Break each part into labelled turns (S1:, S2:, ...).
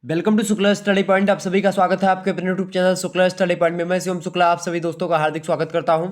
S1: Welcome to Shukla study point. आप सभी का स्वागत है आपके अपने YouTube channel Shukla study point में। मैं शिवम शुक्ला आप सभी दोस्तों का हार्दिक स्वागत करता हूं।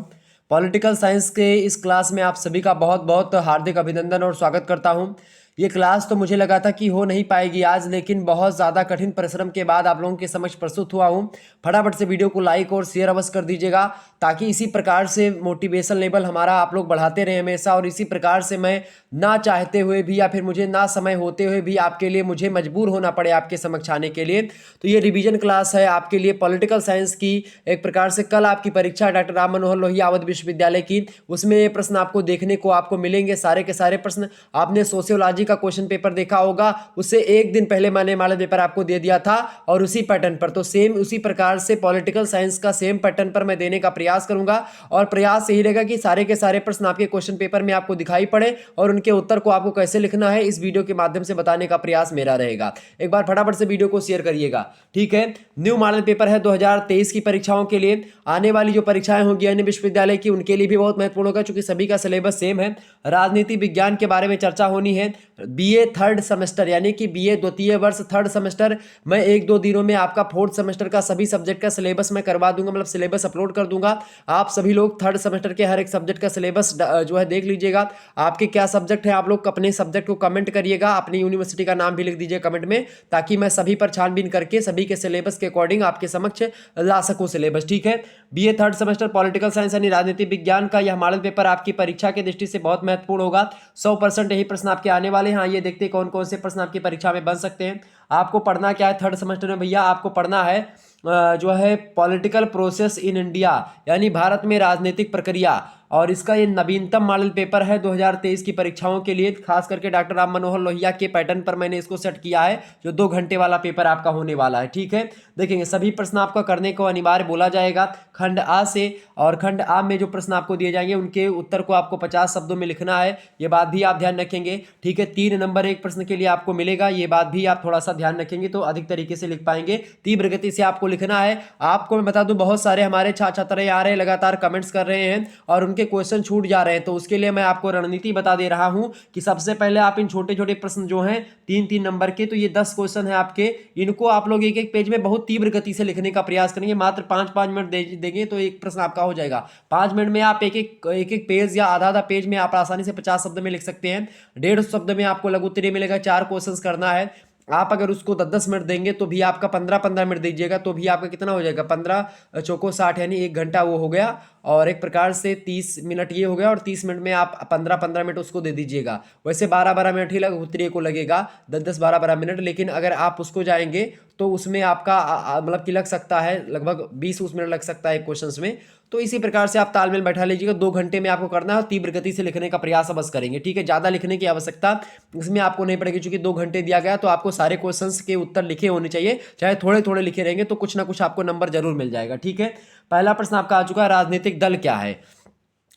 S1: पॉलिटिकल साइंस के इस क्लास में आप सभी का बहुत बहुत हार्दिक अभिनंदन और स्वागत करता हूं। ये क्लास तो मुझे लगा था कि हो नहीं पाएगी आज, लेकिन बहुत ज़्यादा कठिन परिश्रम के बाद आप लोगों के समक्ष प्रस्तुत हुआ हूँ। फटाफट से वीडियो को लाइक और शेयर अवश्य कर दीजिएगा, ताकि इसी प्रकार से मोटिवेशन लेवल हमारा आप लोग बढ़ाते रहें हमेशा। और इसी प्रकार से मैं ना चाहते हुए भी या फिर मुझे ना समय होते हुए भी आपके लिए मुझे मजबूर होना पड़े आपके समक्ष आने के लिए। तो ये रिवीजन क्लास है आपके लिए पॉलिटिकल साइंस की। एक प्रकार से कल आपकी परीक्षा डॉक्टर राम मनोहर लोहिया अवध विश्वविद्यालय की, उसमें ये प्रश्न आपको देखने को आपको मिलेंगे। सारे के सारे प्रश्न आपने सोशियोलॉजी का क्वेश्चन पेपर देखा होगा, उससे एक दिन पहले मैंने मॉडल पेपर आपको दे दिया था और उसी पैटर्न पर, तो सेम उसी प्रकार से पॉलिटिकल साइंस का सेम पैटर्न पर मैं देने का प्रयास करूंगा। और प्रयास यही रहेगा कि सारे के सारे प्रश्न आपके क्वेश्चन पेपर में आपको दिखाई पड़े और उनके उत्तर को आपको कैसे लिखना है इस वीडियो के माध्यम से बताने का प्रयास मेरा रहेगा। एक बार फटाफट से वीडियो को शेयर करिएगा, ठीक है। न्यू मॉडल पेपर है 2023 की परीक्षाओं के लिए। आने वाली जो परीक्षाएं होंगी अन्य विश्वविद्यालय की, उनके लिए भी बहुत महत्वपूर्ण होगा, क्योंकि सभी का सिलेबस सेम है। राजनीति विज्ञान के बारे में चर्चा होनी है। बीए थर्ड सेमेस्टर यानी कि बीए द्वितीय वर्ष थर्ड सेमेस्टर, मैं एक दो दिनों में आपका फोर्थ सेमेस्टर का सभी सब्जेक्ट का सिलेबस मैं करवा दूंगा, मतलब सिलेबस अपलोड कर दूंगा। आप सभी लोग थर्ड सेमेस्टर के हर एक सब्जेक्ट का सिलेबस जो है देख लीजिएगा। आपके क्या सब्जेक्ट है, आप लोग अपने सब्जेक्ट को कमेंट करिएगा, अपनी यूनिवर्सिटी का नाम भी लिख दीजिए कमेंट में, ताकि मैं सभी पर छानबीन करके सभी के सिलेबस के अकॉर्डिंग आपके समक्ष ला सकूं सिलेबस, ठीक है। BA third semester political science यानी राजनीति विज्ञान का यह मॉडल पेपर आपकी परीक्षा की दृष्टि से बहुत महत्वपूर्ण होगा। 100% यही प्रश्न आपके आने वाले हैं। हाँ, ये देखते हैं कौन कौन से प्रश्न आपकी परीक्षा में बन सकते हैं। आपको पढ़ना क्या है थर्ड सेमेस्टर में भैया, आपको पढ़ना है जो है पॉलिटिकल प्रोसेस इन इंडिया, यानी भारत में राजनीतिक प्रक्रिया। और इसका ये नवीनतम मॉडल पेपर है 2023 की परीक्षाओं के लिए। खास करके डॉक्टर राम मनोहर लोहिया के पैटर्न पर मैंने इसको सेट किया है, जो 2 घंटे वाला पेपर आपका होने वाला है, ठीक है। देखेंगे सभी प्रश्न आपका करने को अनिवार्य बोला जाएगा खंड आ से, और खंड आ में जो प्रश्न आपको दिए जाएंगे उनके उत्तर को आपको 50 शब्दों में लिखना है। ये बात भी आप ध्यान रखेंगे, ठीक है। 3 नंबर एक प्रश्न के लिए आपको मिलेगा, ये बात भी आप थोड़ा सा ध्यान रखेंगे तो अधिक तरीके से लिख पाएंगे। तीव्र गति से आपको लिखना है। आपको मैं बता दूं, बहुत सारे हमारे छात्र छात्राएं आ रहे हैं, लगातार कमेंट्स कर रहे हैं और उनके क्वेश्चन छूट जा रहे हैं। तो उसके लिए मैं आपको रणनीति बता दे रहा हूं कि सबसे पहले आप इन छोटे छोटे प्रश्न जो हैं 3-3 नंबर के, तो ये 10 क्वेश्चन है आपके, इनको आप लोग एक एक पेज में बहुत तीव्र गति से लिखने का प्रयास करेंगे। मात्र 5-5 मिनट देंगे तो एक प्रश्न आपका हो जाएगा। 5 मिनट में आप एक एक पेज या आधा आधा पेज में आप आसानी से 50 शब्द में लिख सकते हैं। 150 शब्द में आपको लघु उत्तरीय मिलेगा, 4 क्वेश्चन करना है। आप अगर उसको 10-10 मिनट देंगे तो भी आपका 15-15 मिनट दीजिएगा तो भी आपका कितना हो जाएगा, 15 चौको 60 यानी 1 घंटा वो हो गया। और एक प्रकार से 30 मिनट ये हो गया, और 30 मिनट में आप 15-15 मिनट उसको दे दीजिएगा। वैसे 12-12 मिनट ही उत्तरीय को लगेगा, 10-10 12-12 मिनट, लेकिन अगर आप उसको जाएंगे तो उसमें आपका मतलब कि लग सकता है लगभग 20 मिनट लग सकता है क्वेश्चंस में। तो इसी प्रकार से आप तालमेल बैठा लीजिएगा। 2 घंटे में आपको करना है, तीव्र गति से लिखने का प्रयास बस करेंगे, ठीक है। ज़्यादा लिखने की आवश्यकता इसमें आपको नहीं पड़ेगी, क्योंकि 2 घंटे दिया गया तो आपको सारे क्वेश्चंस के उत्तर लिखे होने चाहिए। चाहे थोड़े थोड़े लिखे रहेंगे तो कुछ ना कुछ आपको नंबर जरूर मिल जाएगा, ठीक है। पहला प्रश्न आपका आ चुका है, राजनीतिक दल क्या है।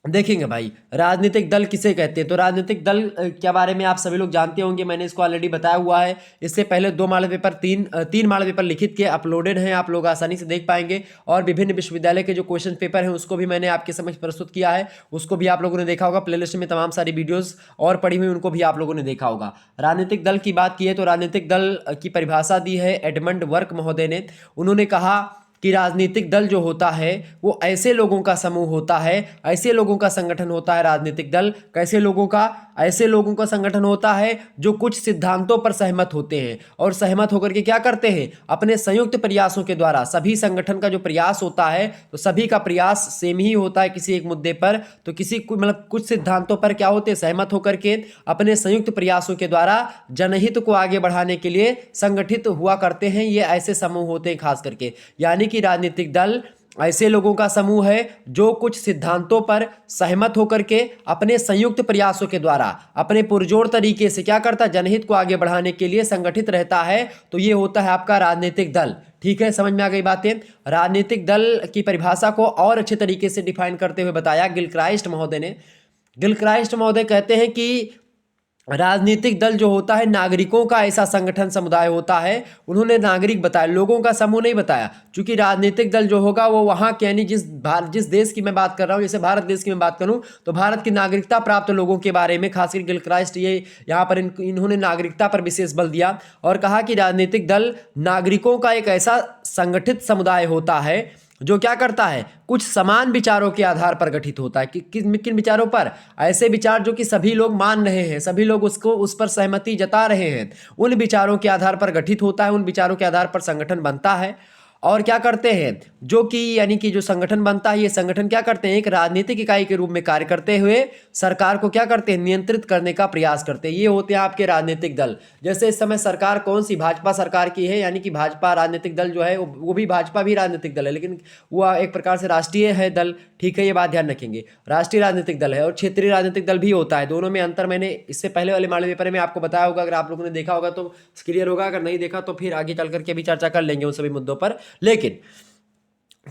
S1: देखेंगे भाई, राजनीतिक दल किसे कहते हैं। तो राजनीतिक दल के बारे में आप सभी लोग जानते होंगे, मैंने इसको ऑलरेडी बताया हुआ है। इससे पहले 2 मॉडल पेपर 3 मॉडल पेपर लिखित के अपलोडेड हैं, आप लोग आसानी से देख पाएंगे। और विभिन्न विश्वविद्यालय के जो क्वेश्चन पेपर हैं उसको भी मैंने आपके समक्ष प्रस्तुत किया है, उसको भी आप लोगों ने देखा होगा। प्लेलिस्ट में तमाम सारी वीडियोस और पड़ी हुई उनको भी आप लोगों ने देखा होगा। राजनीतिक दल की बात की है तो राजनीतिक दल की परिभाषा दी है एडमंड वर्क महोदय ने। उन्होंने कहा कि राजनीतिक दल जो होता है वो ऐसे लोगों का समूह होता है, ऐसे लोगों का संगठन होता है। राजनीतिक दल कैसे लोगों का, ऐसे लोगों का संगठन होता है जो कुछ सिद्धांतों पर सहमत होते हैं और सहमत होकर के क्या करते हैं, अपने संयुक्त प्रयासों के द्वारा। सभी संगठन का जो प्रयास होता है तो सभी का प्रयास सेम ही होता है किसी एक मुद्दे पर, तो किसी मतलब कुछ सिद्धांतों पर क्या होते हैं, सहमत होकर के अपने संयुक्त प्रयासों के द्वारा जनहित को आगे बढ़ाने के लिए संगठित हुआ करते हैं। ये ऐसे समूह होते हैं खास करके, यानी कि राजनीतिक दल ऐसे लोगों का समूह है जो कुछ सिद्धांतों पर सहमत होकर के अपने संयुक्त प्रयासों के द्वारा अपने पुरजोर तरीके से क्या करता है, जनहित को आगे बढ़ाने के लिए संगठित रहता है। तो ये होता है आपका राजनीतिक दल, ठीक है। समझ में आ गई बातें। राजनीतिक दल की परिभाषा को और अच्छे तरीके से डिफाइन करते हुए बताया गिलक्राइस्ट महोदय ने। गिलक्राइस्ट महोदय कहते हैं कि राजनीतिक दल जो होता है नागरिकों का ऐसा संगठन समुदाय होता है। उन्होंने नागरिक बताया, लोगों का समूह नहीं बताया। क्योंकि राजनीतिक दल जो होगा वो वहाँ के यानी जिस देश की मैं बात कर रहा हूँ, जैसे भारत देश की मैं बात करूँ तो भारत की नागरिकता प्राप्त लोगों के बारे में खासकर गिलक्राइस्ट ये यहाँ पर इन्होंने नागरिकता पर विशेष बल दिया और कहा कि राजनीतिक दल नागरिकों का एक ऐसा संगठित समुदाय होता है जो क्या करता है, कुछ समान विचारों के आधार पर गठित होता है। किन किन विचारों पर? ऐसे विचार जो कि सभी लोग मान रहे हैं, सभी लोग उस पर सहमति जता रहे हैं, उन विचारों के आधार पर गठित होता है, उन विचारों के आधार पर संगठन बनता है। और क्या करते हैं, जो कि यानी कि जो संगठन बनता है, ये संगठन क्या करते हैं, एक राजनीतिक इकाई के रूप में कार्य करते हुए सरकार को क्या करते हैं, नियंत्रित करने का प्रयास करते हैं। ये होते हैं आपके राजनीतिक दल। जैसे इस समय सरकार कौन सी, भाजपा सरकार की है, यानी कि भाजपा राजनीतिक दल जो है वो भी भाजपा भी राजनीतिक दल है, लेकिन वो एक प्रकार से राष्ट्रीय है दल। ठीक है, ये बात ध्यान रखेंगे, राष्ट्रीय राजनीतिक दल है और क्षेत्रीय राजनीतिक दल भी होता है। दोनों में अंतर मैंने इससे पहले वाले मॉडल पेपर में आपको बताया होगा, अगर आप लोगों ने देखा होगा तो क्लियर होगा, अगर नहीं देखा तो फिर आगे चल करके भी चर्चा कर लेंगे उन सभी मुद्दों पर। लेकिन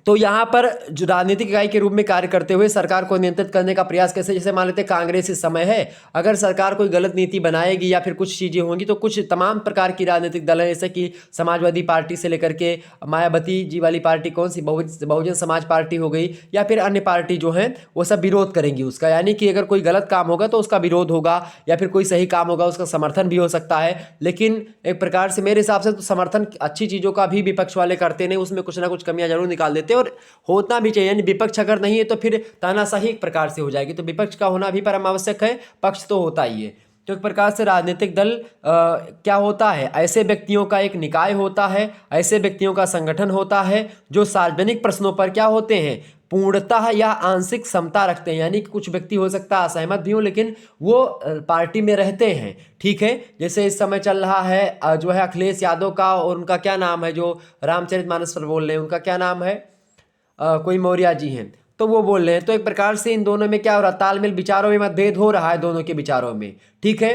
S1: तो यहाँ पर जो राजनीतिक इकाई के रूप में कार्य करते हुए सरकार को नियंत्रित करने का प्रयास कैसे, जैसे मान लेते हैं कांग्रेस इस समय है, अगर सरकार कोई गलत नीति बनाएगी या फिर कुछ चीज़ें होंगी तो कुछ तमाम प्रकार की राजनीतिक दल है, जैसे कि समाजवादी पार्टी से लेकर के मायावती जी वाली पार्टी, कौन सी बहुजन समाज पार्टी हो गई, या फिर अन्य पार्टी जो है वो सब विरोध करेंगी उसका। यानी कि अगर कोई गलत काम होगा तो उसका विरोध होगा, या फिर कोई सही काम होगा उसका समर्थन भी हो सकता है। लेकिन एक प्रकार से मेरे हिसाब से तो समर्थन अच्छी चीज़ों का भी विपक्ष वाले करते नहीं, उसमें कुछ ना कुछ कमियां जरूर निकाल देते और होना भी चाहिए। यानी विपक्ष अगर नहीं है तो फिर तानाशाही एक प्रकार से हो जाएगी, तो विपक्ष का होना भी परम आवश्यक है, पक्ष तो होता ही है। तो एक प्रकार से राजनीतिक दल क्या होता है, ऐसे व्यक्तियों का एक निकाय होता है, ऐसे व्यक्तियों का संगठन होता है जो सार्वजनिक प्रश्नों पर क्या होते हैं, पूर्णतः या आंशिक समता रखते हैं। यानी कि कुछ व्यक्ति हो सकता है असहमत भी हो, लेकिन वो पार्टी में रहते हैं। ठीक है, जैसे इस समय चल रहा है जो है अखिलेश यादव का, और उनका क्या नाम है जो रामचरितमानस पर बोल रहे हैं, उनका क्या नाम है, कोई मौर्य जी हैं, तो वो बोल रहे हैं। तो एक प्रकार से इन दोनों में क्या हो रहा है, तालमेल, विचारों में मतभेद हो रहा है दोनों के विचारों में। ठीक है,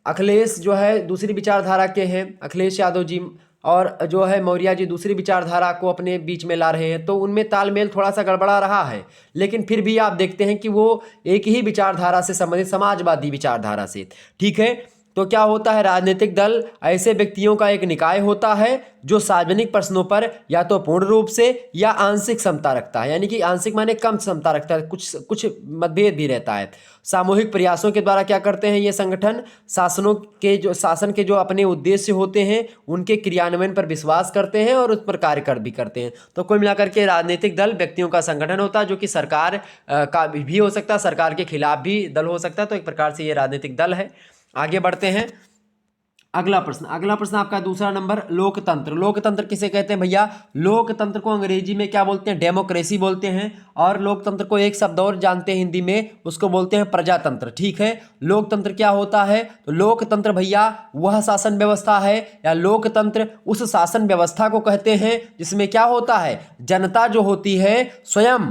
S1: अखिलेश जो है दूसरी विचारधारा के हैं, अखिलेश यादव जी, और जो है मौर्य जी दूसरी विचारधारा को अपने बीच में ला रहे हैं, तो उनमें तालमेल थोड़ा सा गड़बड़ा रहा है। लेकिन फिर भी आप देखते हैं कि वो एक ही विचारधारा से संबंधित, समाजवादी विचारधारा से। ठीक है, तो क्या होता है, राजनीतिक दल ऐसे व्यक्तियों का एक निकाय होता है जो सार्वजनिक प्रश्नों पर या तो पूर्ण रूप से या आंशिक समता रखता है। यानी कि आंशिक माने कम समता रखता है, कुछ कुछ मतभेद भी रहता है। सामूहिक प्रयासों के द्वारा क्या करते हैं ये संगठन, शासन के जो अपने उद्देश्य होते हैं उनके क्रियान्वयन पर विश्वास करते हैं और उस पर कार्य कर भी करते हैं। तो कुल मिलाकर के राजनीतिक दल व्यक्तियों का संगठन होता है जो कि सरकार का भी हो सकता है, सरकार के खिलाफ भी दल हो सकता है। तो एक प्रकार से ये राजनीतिक दल है। आगे बढ़ते हैं, अगला प्रश्न आपका दूसरा नंबर, लोकतंत्र। लोकतंत्र किसे कहते हैं भैया? लोकतंत्र को अंग्रेजी में क्या बोलते हैं? डेमोक्रेसी बोलते हैं। और लोकतंत्र को एक शब्द और जानते हैं हिंदी में, उसको बोलते हैं प्रजातंत्र। ठीक है, लोकतंत्र क्या होता है? तो लोकतंत्र भैया वह शासन व्यवस्था है, या लोकतंत्र उस शासन व्यवस्था को कहते हैं जिसमें क्या होता है, जनता जो होती है स्वयं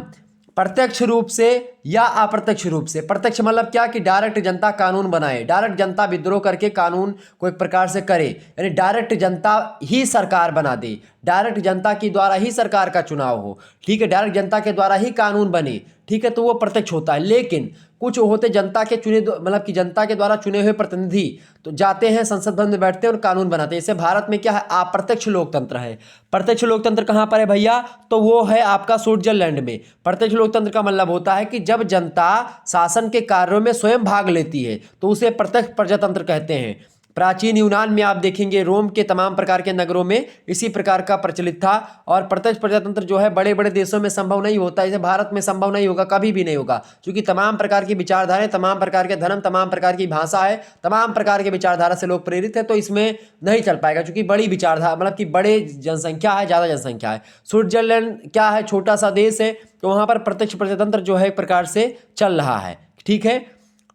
S1: प्रत्यक्ष रूप से या अप्रत्यक्ष रूप से, प्रत्यक्ष मतलब क्या कि डायरेक्ट जनता कानून बनाए, डायरेक्ट जनता विद्रोह करके कानून को एक प्रकार से करे, यानी डायरेक्ट जनता ही सरकार बना दे, डायरेक्ट जनता के द्वारा ही सरकार का चुनाव हो। ठीक है, डायरेक्ट जनता के द्वारा ही कानून बने। ठीक है, तो वो प्रत्यक्ष होता है। लेकिन कुछ होते जनता के चुने, मतलब कि जनता के द्वारा चुने हुए प्रतिनिधि तो जाते हैं संसद भवन में बैठते हैं और कानून बनाते हैं। जैसे भारत में क्या है, अप्रत्यक्ष लोकतंत्र है। प्रत्यक्ष लोकतंत्र कहाँ पर है भैया? तो वो है आपका स्विट्जरलैंड में। प्रत्यक्ष लोकतंत्र का मतलब होता है कि जब जनता शासन के कार्यों में स्वयं भाग लेती है तो उसे प्रत्यक्ष प्रजातंत्र कहते हैं। प्राचीन यूनान में आप देखेंगे, रोम के तमाम प्रकार के नगरों में इसी प्रकार का प्रचलित था। और प्रत्यक्ष प्रजातंत्र जो है बड़े बड़े देशों में संभव नहीं होता, जैसे भारत में संभव नहीं होगा, कभी भी नहीं होगा, क्योंकि तमाम प्रकार की विचारधाराएं, तमाम प्रकार के धर्म, तमाम प्रकार की भाषा है, तमाम प्रकार के विचारधारा से लोग प्रेरित है, तो इसमें नहीं चल पाएगा, क्योंकि बड़ी विचारधारा मतलब कि बड़े जनसंख्या है, ज़्यादा जनसंख्या है। स्विट्जरलैंड क्या है, छोटा सा देश है, तो वहाँ पर प्रत्यक्ष प्रजातंत्र जो है एक प्रकार से चल रहा है। ठीक है,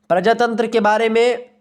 S1: प्रजातंत्र के बारे में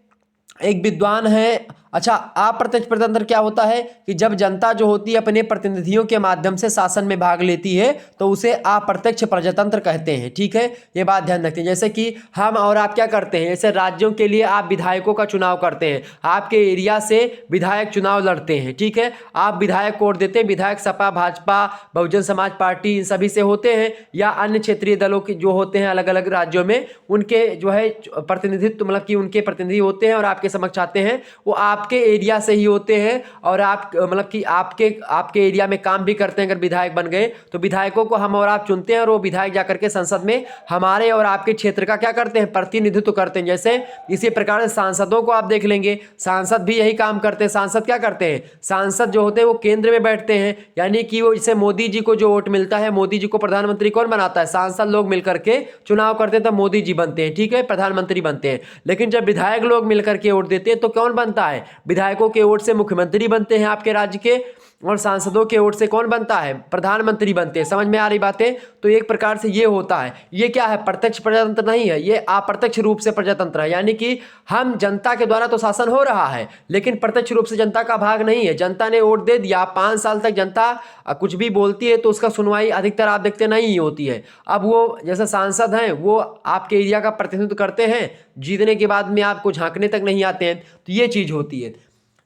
S1: एक विद्वान है अच्छा, अप्रत्यक्ष प्रजातंत्र क्या होता है कि जब जनता जो होती है अपने प्रतिनिधियों के माध्यम से शासन में भाग लेती है तो उसे अप्रत्यक्ष प्रजातंत्र कहते हैं। ठीक है, ये बात ध्यान रखते हैं। जैसे कि हम और आप क्या करते हैं, जैसे राज्यों के लिए आप विधायकों का चुनाव करते हैं, आपके एरिया से विधायक चुनाव लड़ते हैं। ठीक है, आप विधायक वोट देते हैं, विधायक सपा, भाजपा, बहुजन समाज पार्टी इन सभी से होते हैं, या अन्य क्षेत्रीय दलों के जो होते हैं अलग अलग राज्यों में, उनके जो है प्रतिनिधित्व, मतलब कि उनके प्रतिनिधि होते हैं और आपके समक्ष आते हैं। वो आपके एरिया से ही होते हैं और आप मतलब कि आपके एरिया में काम भी करते हैं। अगर विधायक बन गए तो विधायकों को हम और आप चुनते हैं और वो विधायक जाकर के संसद में हमारे और आपके क्षेत्र का क्या करते हैं, प्रतिनिधित्व करते हैं। जैसे इसी प्रकार से सांसदों को आप देख लेंगे, सांसद भी यही काम करते हैं। सांसद क्या करते हैं, सांसद जो होते हैं वो केंद्र में बैठते हैं, यानी कि वो जैसे मोदी जी को जो वोट मिलता है, मोदी जी को प्रधानमंत्री कौन बनाता है, सांसद लोग मिलकर के चुनाव करते हैं तब मोदी जी बनते हैं। ठीक है, प्रधानमंत्री बनते हैं। लेकिन जब विधायक लोग मिलकर के वोट देते हैं तो कौन बनता है, विधायकों के वोट से मुख्यमंत्री बनते हैं आपके राज्य के, और सांसदों के वोट से कौन बनता है, प्रधानमंत्री बनते हैं। समझ में आ रही बातें। तो एक प्रकार से ये होता है, ये क्या है, प्रत्यक्ष प्रजातंत्र नहीं है, ये अप्रत्यक्ष रूप से प्रजातंत्र है। यानी कि हम जनता के द्वारा तो शासन हो रहा है लेकिन प्रत्यक्ष रूप से जनता का भाग नहीं है। जनता ने वोट दे दिया, 5 साल तक जनता कुछ भी बोलती है तो उसका सुनवाई अधिकतर आप देखते नहीं होती है। अब वो जैसे सांसद हैं वो आपके एरिया का प्रतिनिधित्व करते हैं, जीतने के बाद में आपको झांकने तक नहीं आते हैं, तो ये चीज़ होती है।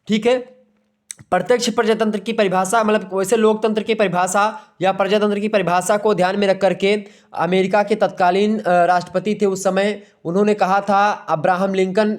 S1: ठीक है, प्रत्यक्ष प्रजातंत्र की परिभाषा, मतलब वैसे लोकतंत्र की परिभाषा या प्रजातंत्र की परिभाषा को ध्यान में रख करके अमेरिका के तत्कालीन राष्ट्रपति थे उस समय, उन्होंने कहा था, अब्राहम लिंकन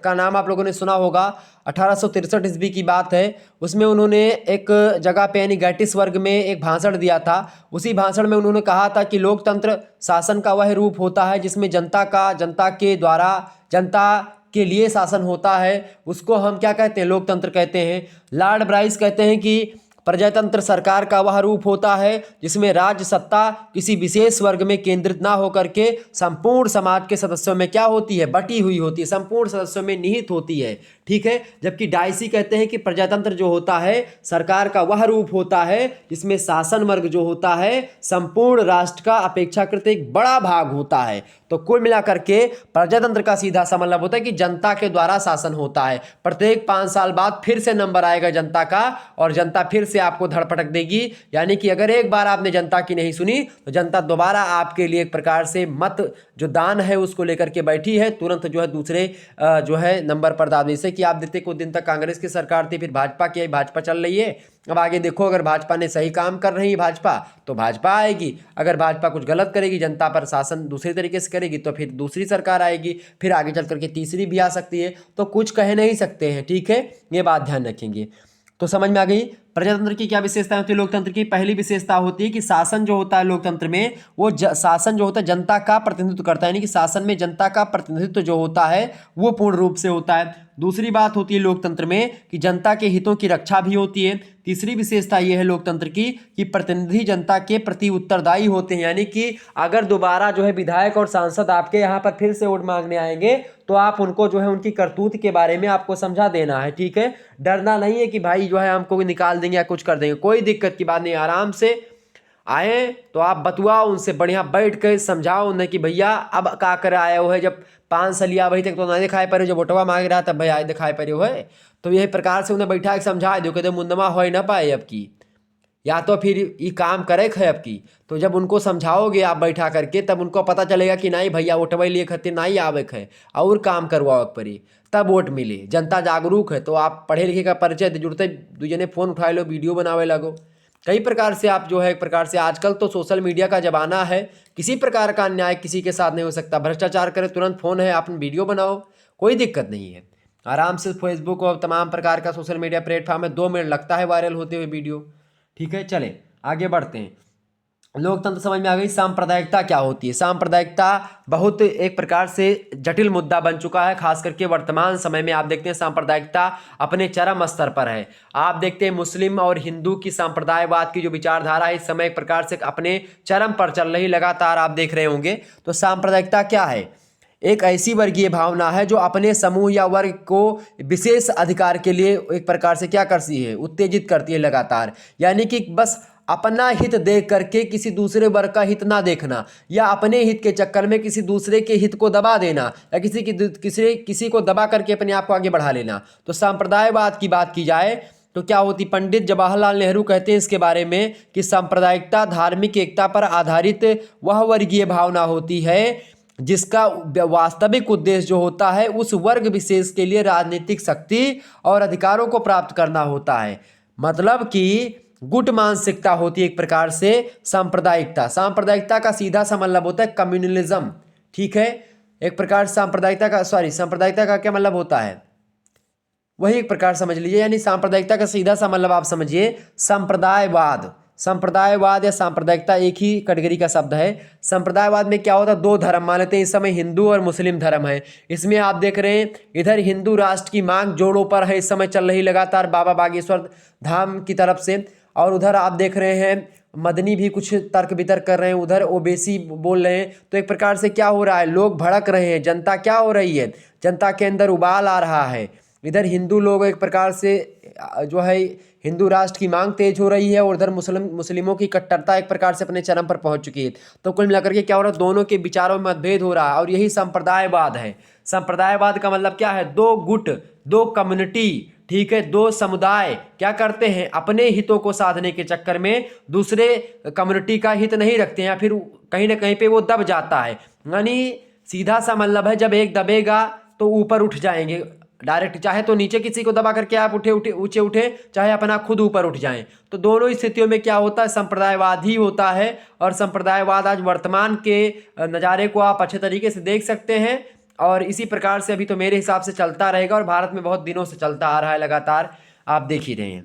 S1: का नाम आप लोगों ने सुना होगा, 1863 ईस्वी की बात है। उसमें उन्होंने एक जगह पे यानी गैटिस वर्ग में एक भाषण दिया था। उसी भाषण में उन्होंने कहा था कि लोकतंत्र शासन का वह रूप होता है जिसमें जनता के द्वारा जनता के लिए शासन होता है, उसको हम क्या कहते हैं, लोकतंत्र कहते हैं। लॉर्ड ब्राइस कहते हैं कि प्रजातंत्र सरकार का वह रूप होता है जिसमें राज्य सत्ता किसी विशेष वर्ग में केंद्रित ना होकर के संपूर्ण समाज के सदस्यों में क्या होती है, बटी हुई होती है, संपूर्ण सदस्यों में निहित होती है। ठीक है, जबकि डाइसी कहते हैं कि प्रजातंत्र जो होता है सरकार का वह रूप होता है जिसमें शासन वर्ग जो होता है संपूर्ण राष्ट्र का अपेक्षाकृत एक बड़ा भाग होता है। तो कुल मिलाकर के प्रजातंत्र का सीधा सा मतलब होता है कि जनता के द्वारा शासन होता है। प्रत्येक 5 साल बाद फिर से नंबर आएगा जनता का और जनता फिर से आपको धड़पटक देगी। यानी कि अगर एक बार आपने जनता की नहीं सुनी तो जनता दोबारा आपके लिए एक प्रकार से मत जो दान है उसको लेकर के बैठी है, तुरंत जो है दूसरे जो है नंबर पर दाद, जैसे कि आप देते कुछ दिन तक कांग्रेस की सरकार थी, फिर भाजपा की आई, भाजपा चल रही है। अब आगे देखो, अगर भाजपा ने सही काम कर रही है भाजपा तो भाजपा आएगी, अगर भाजपा कुछ गलत करेगी, जनता पर शासन दूसरे तरीके से करेगी तो फिर दूसरी सरकार आएगी, फिर आगे चल करके तीसरी भी आ सकती है। तो कुछ कह नहीं सकते हैं। ठीक है, ये बात ध्यान रखेंगे। तो समझ में आ गई प्रजातंत्र की क्या विशेषता होती है। लोकतंत्र की पहली विशेषता होती है कि शासन जो होता है लोकतंत्र में वो शासन जो होता है जनता का प्रतिनिधित्व करता है, यानी कि शासन में जनता का प्रतिनिधित्व जो होता है वो पूर्ण रूप से होता है। दूसरी बात होती है लोकतंत्र में कि जनता के हितों की रक्षा भी होती है। तीसरी विशेषता ये है लोकतंत्र की कि प्रतिनिधि जनता के प्रति उत्तरदायी होते हैं, यानी कि अगर दोबारा जो है विधायक और सांसद आपके यहाँ पर फिर से वोट मांगने आएंगे तो आप उनको जो है उनकी करतूत के बारे में आपको समझा देना है। ठीक है, डरना नहीं है कि भाई जो है हमको निकाल देंगे या कुछ कर देंगे, कोई दिक्कत की बात नहीं। आराम से आए तो आप बतुआओ उनसे, बढ़िया बैठ कर समझाओ उन्हें कि भैया अब का कर आए हो है, जब 5 सालिया वही तक तो नहीं दिखाई पड़े, जब वोटवा मांग रहा तब भैया दिखाई पड़े हो है। तो यही प्रकार से उन्हें बैठा के समझा दो, कहते मुंदमा हो ना पाए अब की, या तो फिर ये काम करे है अब की। तो जब उनको समझाओगे आप बैठा करके तब उनको पता चलेगा कि नहीं भैया वोटवा लिए खातिर नहीं आवे है और काम करवाओ पड़ी, तब वोट मिले। जनता जागरूक है तो आप पढ़े लिखे का परिचय जुड़ते दूजे ने फ़ोन उठाए लो, वीडियो बनावे लगो, कई प्रकार से आप जो है एक प्रकार से, आजकल तो सोशल मीडिया का ज़माना है, किसी प्रकार का अन्याय किसी के साथ नहीं हो सकता। भ्रष्टाचार करे तुरंत फ़ोन है, आप वीडियो बनाओ, कोई दिक्कत नहीं है। आराम से फेसबुक और तमाम प्रकार का सोशल मीडिया प्लेटफॉर्म है, 2 मिनट लगता है वायरल होते हुए वीडियो। ठीक है, चले आगे बढ़ते हैं। लोकतंत्र समझ में आ गई। सांप्रदायिकता क्या होती है। सांप्रदायिकता बहुत एक प्रकार से जटिल मुद्दा बन चुका है, खास करके वर्तमान समय में आप देखते हैं सांप्रदायिकता अपने चरम स्तर पर है। आप देखते हैं मुस्लिम और हिंदू की सांप्रदायवाद की जो विचारधारा है इस समय एक प्रकार से अपने चरम पर चल रही, लगातार आप देख रहे होंगे। तो सांप्रदायिकता क्या है, एक ऐसी वर्गीय भावना है जो अपने समूह या वर्ग को विशेष अधिकार के लिए एक प्रकार से क्या करती है, उत्तेजित करती है लगातार। यानी कि बस अपना हित देख करके किसी दूसरे वर्ग का हित ना देखना, या अपने हित के चक्कर में किसी दूसरे के हित को दबा देना, या किसी को दबा करके अपने आप को आगे बढ़ा लेना। तो सांप्रदायवाद की बात की जाए तो क्या होती, पंडित जवाहरलाल नेहरू कहते हैं इसके बारे में कि सांप्रदायिकता धार्मिक एकता पर आधारित वह वर्गीय भावना होती है जिसका वास्तविक उद्देश्य जो होता है उस वर्ग विशेष के लिए राजनीतिक शक्ति और अधिकारों को प्राप्त करना होता है। मतलब कि गुट मानसिकता होती है एक प्रकार से सांप्रदायिकता। सांप्रदायिकता का सीधा सा मतलब होता है कम्युनलिज्म, ठीक है। एक प्रकार सांप्रदायिकता का क्या मतलब होता है, वही एक प्रकार समझ लीजिए, यानी सांप्रदायिकता का सीधा सा मतलब आप समझिए संप्रदायवाद। संप्रदायवाद या सांप्रदायिकता एक ही कैटेगरी का शब्द है। संप्रदायवाद में क्या होता है, दो धर्म मान लेते हैं, इस समय हिंदू और मुस्लिम धर्म है। इसमें आप देख रहे हैं इधर हिंदू राष्ट्र की मांग जोड़ों पर है, इस समय चल रही लगातार बाबा बागेश्वर धाम की तरफ से, और उधर आप देख रहे हैं मदनी भी कुछ तर्क वितर्क कर रहे हैं, उधर ओबीसी बोल रहे हैं। तो एक प्रकार से क्या हो रहा है, लोग भड़क रहे हैं, जनता क्या हो रही है, जनता के अंदर उबाल आ रहा है। इधर हिंदू लोग एक प्रकार से जो है हिंदू राष्ट्र की मांग तेज हो रही है, और उधर मुस्लिमों की कट्टरता एक प्रकार से अपने चरम पर पहुंच चुकी है। तो कुल मिलाकर के क्या हो रहा है, दोनों के विचारों में मतभेद हो रहा है, और यही संप्रदायवाद है। संप्रदायवाद का मतलब क्या है, दो गुट, दो कम्युनिटी, ठीक है, दो समुदाय क्या करते हैं, अपने हितों को साधने के चक्कर में दूसरे कम्युनिटी का हित नहीं रखते हैं, या फिर कहीं ना कहीं पे वो दब जाता है। यानी सीधा सा मतलब है, जब एक दबेगा तो ऊपर उठ जाएंगे डायरेक्ट, चाहे तो नीचे किसी को दबा करके आप ऊंचे उठे, चाहे अपना खुद ऊपर उठ जाएं। तो दोनों स्थितियों में क्या होता है, संप्रदायवाद ही होता है। और संप्रदायवाद आज वर्तमान के नज़ारे को आप अच्छे तरीके से देख सकते हैं, और इसी प्रकार से अभी तो मेरे हिसाब से चलता रहेगा, और भारत में बहुत दिनों से चलता आ रहा है, लगातार आप देख ही रहे हैं।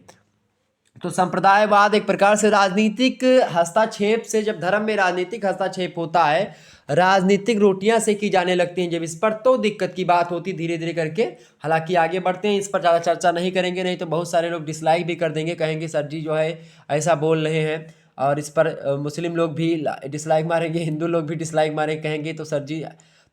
S1: तो संप्रदायवाद एक प्रकार से राजनीतिक हस्तक्षेप से, जब धर्म में राजनीतिक हस्तक्षेप होता है, राजनीतिक रोटियां सेकी जाने लगती हैं जब इस पर, तो दिक्कत की बात होती धीरे धीरे करके। हालांकि आगे बढ़ते हैं, इस पर ज़्यादा चर्चा नहीं करेंगे, नहीं तो बहुत सारे लोग डिसलाइक भी कर देंगे, कहेंगे सर जी जो है ऐसा बोल रहे हैं। और इस पर मुस्लिम लोग भी डिसलाइक मारेंगे, हिंदू लोग भी डिसलाइक मारेंगे, कहेंगे तो सर जी।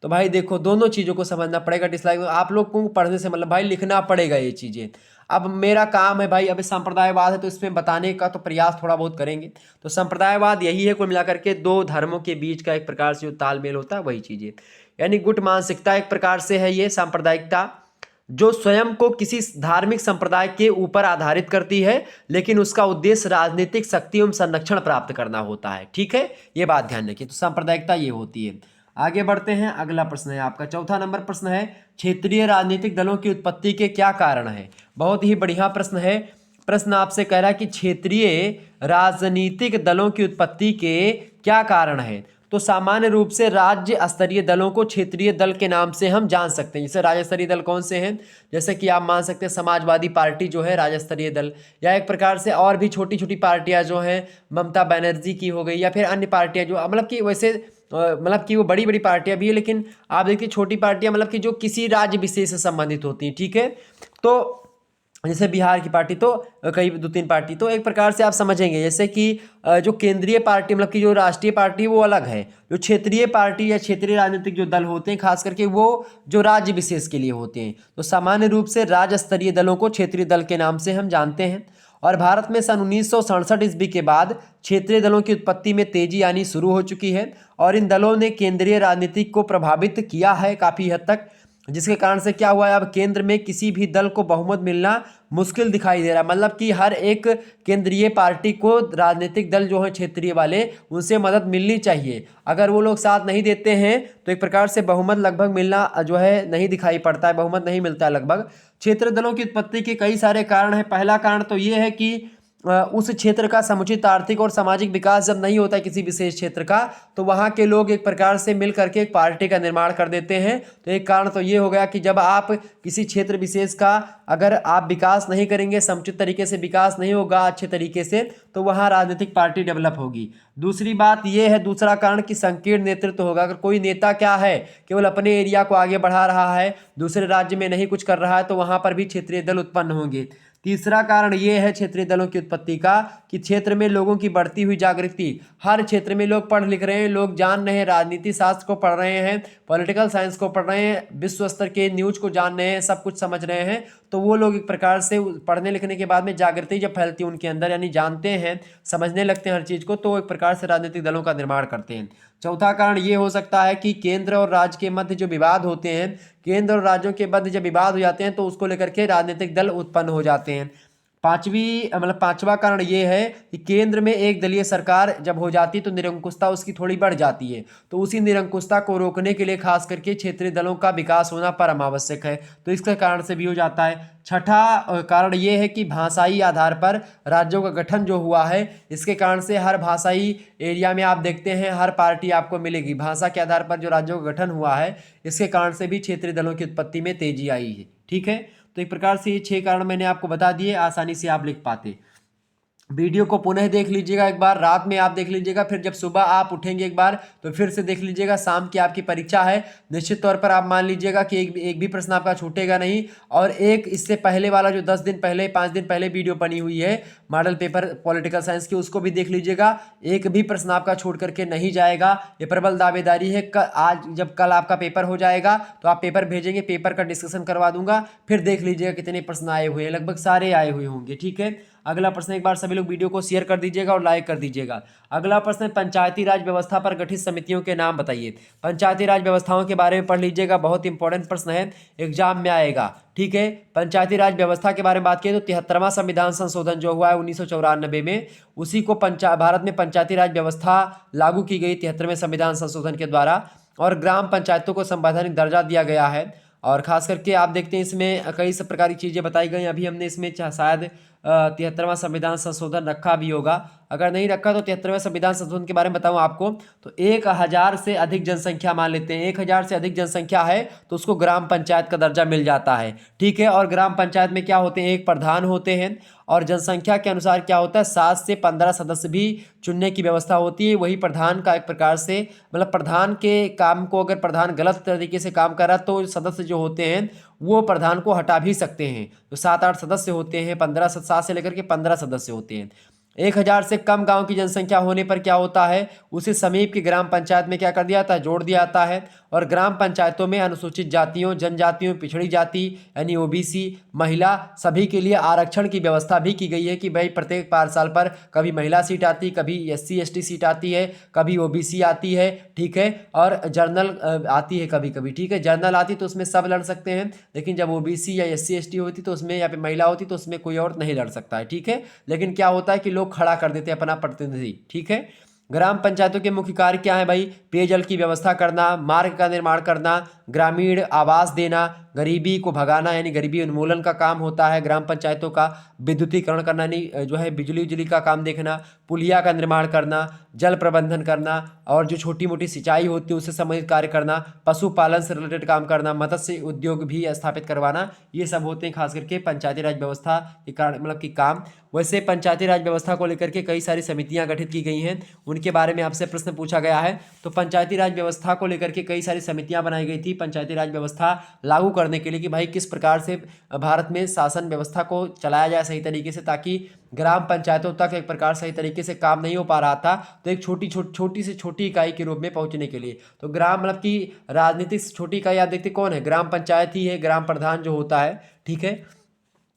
S1: तो भाई देखो, दोनों चीज़ों को समझना पड़ेगा। डिसलाइक आप लोग को पढ़ने से मतलब भाई लिखना पड़ेगा ये चीज़ें। अब मेरा काम है भाई, अब संप्रदायवाद है तो इसमें बताने का तो प्रयास थोड़ा बहुत करेंगे। तो संप्रदायवाद यही है कुल मिलाकर के दो धर्मों के बीच का एक प्रकार से जो तालमेल होता है वही चीज़ है, यानी गुट मानसिकता एक प्रकार से है ये सांप्रदायिकता, जो स्वयं को किसी धार्मिक संप्रदाय के ऊपर आधारित करती है, लेकिन उसका उद्देश्य राजनीतिक शक्ति एवं संरक्षण प्राप्त करना होता है। ठीक है, ये बात ध्यान रखिए। तो सांप्रदायिकता ये होती है। आगे बढ़ते हैं, अगला प्रश्न है आपका, चौथा नंबर प्रश्न है, क्षेत्रीय राजनीतिक दलों की उत्पत्ति के क्या कारण है। बहुत ही बढ़िया प्रश्न है। प्रश्न आपसे कह रहा है कि क्षेत्रीय राजनीतिक दलों की उत्पत्ति के क्या कारण है। तो सामान्य रूप से राज्य स्तरीय दलों को क्षेत्रीय दल के नाम से हम जान सकते हैं। जैसे राज्य स्तरीय दल कौन से हैं, जैसे कि आप मान सकते हैं समाजवादी पार्टी जो है राज्य स्तरीय दल, या एक प्रकार से और भी छोटी छोटी पार्टियां जो हैं, ममता बनर्जी की हो गई, या फिर अन्य पार्टियां जो मतलब कि वैसे मतलब कि वो बड़ी बड़ी पार्टियां भी है, लेकिन आप देखिए छोटी पार्टियां मतलब कि जो किसी राज्य विशेष से संबंधित होती हैं। ठीक है, तो जैसे बिहार की पार्टी, तो कई दो तीन पार्टी, तो एक प्रकार से आप समझेंगे जैसे कि जो केंद्रीय पार्टी मतलब कि जो राष्ट्रीय पार्टी वो अलग है, जो क्षेत्रीय पार्टी या क्षेत्रीय राजनीतिक जो दल होते हैं खास करके वो जो राज्य विशेष के लिए होते हैं। तो सामान्य रूप से राज्य स्तरीय दलों को क्षेत्रीय दल के नाम से हम जानते हैं। और भारत में सन 1967 ईस्वी के बाद क्षेत्रीय दलों की उत्पत्ति में तेजी आनी शुरू हो चुकी है, और इन दलों ने केंद्रीय राजनीति को प्रभावित किया है काफ़ी हद तक, जिसके कारण से क्या हुआ है, अब केंद्र में किसी भी दल को बहुमत मिलना मुश्किल दिखाई दे रहा है। मतलब कि हर एक केंद्रीय पार्टी को राजनीतिक दल जो है क्षेत्रीय वाले, उनसे मदद मिलनी चाहिए। अगर वो लोग साथ नहीं देते हैं तो एक प्रकार से बहुमत लगभग मिलना जो है नहीं दिखाई पड़ता है, बहुमत नहीं मिलता है लगभग। क्षेत्रीय दलों की उत्पत्ति के कई सारे कारण हैं। पहला कारण तो ये है कि उस क्षेत्र का समुचित आर्थिक और सामाजिक विकास जब नहीं होता है किसी विशेष क्षेत्र का, तो वहाँ के लोग एक प्रकार से मिल करके एक पार्टी का निर्माण कर देते हैं। तो एक कारण तो ये हो गया कि जब आप किसी क्षेत्र विशेष का अगर आप विकास नहीं करेंगे, समुचित तरीके से विकास नहीं होगा अच्छे तरीके से, तो वहाँ राजनीतिक पार्टी डेवलप होगी। दूसरी बात ये है, दूसरा कारण कि संकीर्ण नेतृत्व होगा। अगर कोई नेता क्या है, केवल अपने एरिया को आगे बढ़ा रहा है, दूसरे राज्य में नहीं कुछ कर रहा है, तो वहाँ पर भी क्षेत्रीय दल उत्पन्न होंगे। तीसरा कारण ये है क्षेत्रीय दलों की उत्पत्ति का कि क्षेत्र में लोगों की बढ़ती हुई जागृति। हर क्षेत्र में लोग पढ़ लिख रहे हैं, लोग जान रहे हैं, राजनीति शास्त्र को पढ़ रहे हैं, पॉलिटिकल साइंस को पढ़ रहे हैं, विश्व स्तर के न्यूज को जान रहे हैं, सब कुछ समझ रहे हैं। तो वो लोग एक प्रकार से पढ़ने लिखने के बाद में जागृति जब फैलती है उनके अंदर, यानी जानते हैं, समझने लगते हैं हर चीज़ को, तो एक प्रकार से राजनीतिक दलों का निर्माण करते हैं। चौथा कारण ये हो सकता है कि केंद्र और राज्य के मध्य जो विवाद होते हैं, केंद्र और राज्यों के मध्य जब विवाद हो जाते हैं तो उसको लेकर के राजनीतिक दल उत्पन्न हो जाते हैं। पांचवा कारण ये है कि केंद्र में एक दलीय सरकार जब हो जाती है तो निरंकुशता उसकी थोड़ी बढ़ जाती है, तो उसी निरंकुशता को रोकने के लिए खास करके क्षेत्रीय दलों का विकास होना परम आवश्यक है, तो इसके कारण से भी हो जाता है। छठा कारण ये है कि भाषाई आधार पर राज्यों का गठन जो हुआ है, इसके कारण से हर भाषाई एरिया में आप देखते हैं हर पार्टी आपको मिलेगी, भाषा के आधार पर जो राज्यों का गठन हुआ है, इसके कारण से भी क्षेत्रीय दलों की उत्पत्ति में तेजी आई है। ठीक है, तो एक प्रकार से ये 6 कारण मैंने आपको बता दिए, आसानी से आप लिख पाते। वीडियो को पुनः देख लीजिएगा एक बार, रात में आप देख लीजिएगा, फिर जब सुबह आप उठेंगे एक बार तो फिर से देख लीजिएगा। शाम की आपकी परीक्षा है, निश्चित तौर पर आप मान लीजिएगा कि एक भी प्रश्न आपका छूटेगा नहीं। और एक इससे पहले वाला जो 10 दिन पहले 5 दिन पहले वीडियो बनी हुई है मॉडल पेपर पॉलिटिकल साइंस की, उसको भी देख लीजिएगा, एक भी प्रश्न आपका छूट करके नहीं जाएगा। ये प्रबल दावेदारी है। आज जब कल आपका पेपर हो जाएगा तो आप पेपर भेजेंगे, पेपर का डिस्कशन करवा दूंगा, फिर देख लीजिएगा कितने प्रश्न आए हुए हैं, लगभग सारे आए हुए होंगे। ठीक है, अगला प्रश्न, एक बार सभी लोग वीडियो को शेयर कर दीजिएगा और लाइक कर दीजिएगा। अगला प्रश्न है, पंचायती राज व्यवस्था पर गठित समितियों के नाम बताइए। पंचायती राज व्यवस्थाओं के बारे में पढ़ लीजिएगा, बहुत इंपॉर्टेंट प्रश्न है, एग्जाम में आएगा। ठीक है, पंचायती राज व्यवस्था के बारे में बात करें तो 73वां संविधान संशोधन जो हुआ है 1994 में, उसी को भारत में पंचायती राज व्यवस्था लागू की गई 73वें संविधान संशोधन के द्वारा, और ग्राम पंचायतों को संवैधानिक दर्जा दिया गया है। और खास करके आप देखते हैं इसमें कई सब प्रकार की चीज़ें बताई गई। अभी हमने इसमें शायद 73वां संविधान संशोधन रखा भी होगा, अगर नहीं रखा तो 73वें संविधान संशोधन के बारे में बताऊं आपको तो 1000 से अधिक जनसंख्या मान लेते हैं, 1000 से अधिक जनसंख्या है तो उसको ग्राम पंचायत का दर्जा मिल जाता है। ठीक है, और ग्राम पंचायत में क्या होते हैं, एक प्रधान होते हैं, और जनसंख्या के अनुसार क्या होता है 7 से 15 सदस्य भी चुनने की व्यवस्था होती है। वही प्रधान का एक प्रकार से मतलब प्रधान के काम को, अगर प्रधान गलत तरीके से काम कर रहा तो सदस्य जो होते हैं वो प्रधान को हटा भी सकते हैं। तो 7-8 सदस्य होते हैं, 7 से लेकर के 15 सदस्य होते हैं। 1000 से कम गांव की जनसंख्या होने पर क्या होता है, उसे समीप की ग्राम पंचायत में क्या कर दिया जाता है, जोड़ दिया जाता है। और ग्राम पंचायतों में अनुसूचित जातियों, जनजातियों, पिछड़ी जाति यानी ओबीसी, महिला सभी के लिए आरक्षण की व्यवस्था भी की गई है कि भाई प्रत्येक 5 साल पर कभी महिला सीट आती, कभी SC ST सीट आती है, कभी ओबीसी आती है। ठीक है, और जर्नल आती है कभी कभी। ठीक है, जर्नल आती तो उसमें सब लड़ सकते हैं, लेकिन जब ओबीसी या SC ST होती तो उसमें, या फिर महिला होती तो उसमें कोई और नहीं लड़ सकता है। ठीक है, लेकिन क्या होता है कि लोग खड़ा कर देते हैं अपना प्रतिनिधि। ठीक है, ग्राम पंचायतों के मुख्य कार्य क्या है भाई, पेयजल की व्यवस्था करना, मार्ग का निर्माण करना, ग्रामीण आवास देना, गरीबी को भगाना यानी गरीबी उन्मूलन का काम होता है ग्राम पंचायतों का, विद्युतीकरण करना यानी जो है बिजली का काम देखना, पुलिया का निर्माण करना, जल प्रबंधन करना, और जो छोटी मोटी सिंचाई होती है उससे संबंधित कार्य करना, पशुपालन से रिलेटेड काम करना, मत्स्य उद्योग भी स्थापित करवाना, ये सब होते हैं खास करके पंचायती राज व्यवस्था के कारण मतलब कि काम। वैसे पंचायती राज व्यवस्था को लेकर के कई सारी समितियां गठित की गई हैं, उनके बारे में आपसे प्रश्न पूछा गया है। तो पंचायती राज व्यवस्था को लेकर के कई सारी समितियां बनाई गई थी पंचायती राज व्यवस्था लागू करने के लिए, कि भाई किस प्रकार से भारत में शासन व्यवस्था को चलाया जाए सही तरीके से, ताकि ग्राम पंचायतों तक एक प्रकार सही तरीके से काम नहीं हो पा रहा था, तो एक छोटी से छोटी इकाई के रूप में पहुंचने के लिए, तो ग्राम मतलब कि राजनीतिक छोटी इकाई आप देखते कौन है, ग्राम पंचायत ही है, ग्राम प्रधान जो होता है। ठीक है,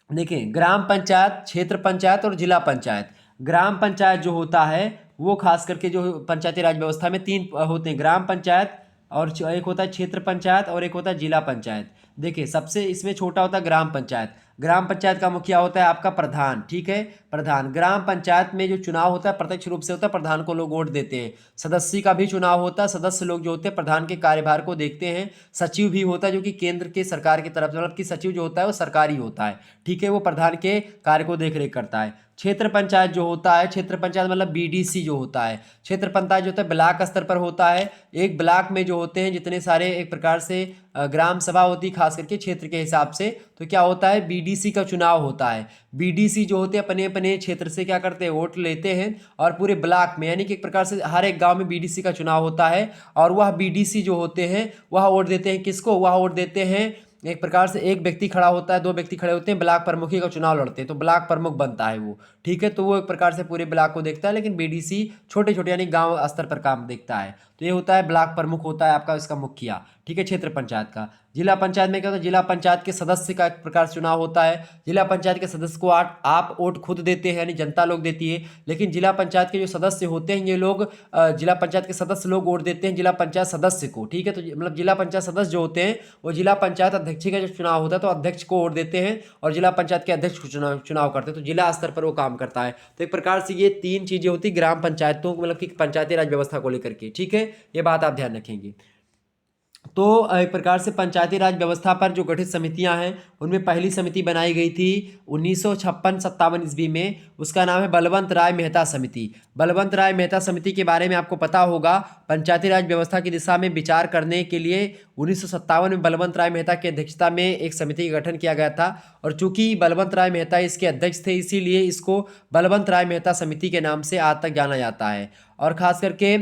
S1: देखिए ग्राम पंचायत, क्षेत्र पंचायत और जिला पंचायत। ग्राम पंचायत जो होता है वो खास करके जो पंचायती राज व्यवस्था में 3 होते हैं, ग्राम पंचायत, और एक होता है क्षेत्र पंचायत, और एक होता है जिला पंचायत। देखिए सबसे इसमें छोटा होता है ग्राम पंचायत। ग्राम पंचायत का मुखिया होता है आपका प्रधान। ठीक है, प्रधान। ग्राम पंचायत में जो चुनाव होता है प्रत्यक्ष रूप से होता है, प्रधान को लोग वोट देते हैं। सदस्य का भी चुनाव होता है, सदस्य लोग जो होते हैं प्रधान के कार्यभार को देखते हैं। सचिव भी होता है जो कि केंद्र के सरकार की तरफ से, मतलब कि सचिव जो होता है वो सरकारी होता है। ठीक है, वो प्रधान के कार्य को देख रेख करता है। क्षेत्र पंचायत जो होता है, क्षेत्र पंचायत मतलब BDC जो होता है, क्षेत्र पंचायत जो होता है ब्लॉक स्तर पर होता है। एक ब्लॉक में जो होते हैं जितने सारे एक प्रकार से ग्राम सभा होती है खास करके क्षेत्र के हिसाब से, तो क्या होता है BDC का चुनाव होता है। BDC जो होते हैं अपने अपने क्षेत्र से क्या करते हैं, वोट लेते हैं, और पूरे ब्लॉक में यानी कि एक प्रकार से हर एक गांव में BDC का चुनाव होता है, और वह BDC जो होते हैं वह वोट देते हैं किसको, वह वोट देते हैं एक प्रकार से एक व्यक्ति खड़ा होता है, 2 व्यक्ति खड़े होते हैं, ब्लॉक प्रमुखी का चुनाव लड़ते हैं, तो ब्लॉक प्रमुख बनता है वो। ठीक है, तो वो एक प्रकार से पूरे ब्लॉक को देखता है, लेकिन BDC छोटे छोटे यानी गांव स्तर पर काम देखता है। तो ये होता है ब्लॉक प्रमुख होता है आपका इसका मुखिया। ठीक है, क्षेत्र पंचायत का। जिला पंचायत में क्या होता है, जिला पंचायत के सदस्य का एक प्रकार से चुनाव होता है। जिला पंचायत के सदस्य को आप वोट खुद देते हैं, यानी जनता लोग देती है। लेकिन जिला पंचायत के जो सदस्य होते हैं ये लोग जिला पंचायत के सदस्य लोग वोट देते हैं जिला पंचायत सदस्य को। ठीक है, तो मतलब जिला पंचायत सदस्य जो होते हैं वो जिला पंचायत अध्यक्ष का जब चुनाव होता है तो अध्यक्ष को वोट देते हैं और जिला पंचायत के अध्यक्ष को चुनाव करते हैं, तो जिला स्तर पर वो काम करता है। तो एक प्रकार से ये 3 चीजें होती ग्राम पंचायतों मतलब कि पंचायती राज व्यवस्था को लेकर के। ठीक है, ये बात आप ध्यान रखेंगे। तो एक प्रकार से पंचायती राज व्यवस्था पर जो गठित समितियां हैं उनमें पहली समिति बनाई गई थी 1956-57 ईस्वी में। उसका नाम है बलवंत राय मेहता समिति। बलवंत राय मेहता समिति के बारे में आपको पता होगा, पंचायती राज व्यवस्था की दिशा में विचार करने के लिए 1957 में बलवंत राय मेहता की अध्यक्षता में एक समिति का गठन किया गया था। और चूंकि बलवंत राय मेहता इसके अध्यक्ष थे इसीलिए इसको बलवंत राय मेहता समिति के नाम से आज तक जाना जाता है। और खास करके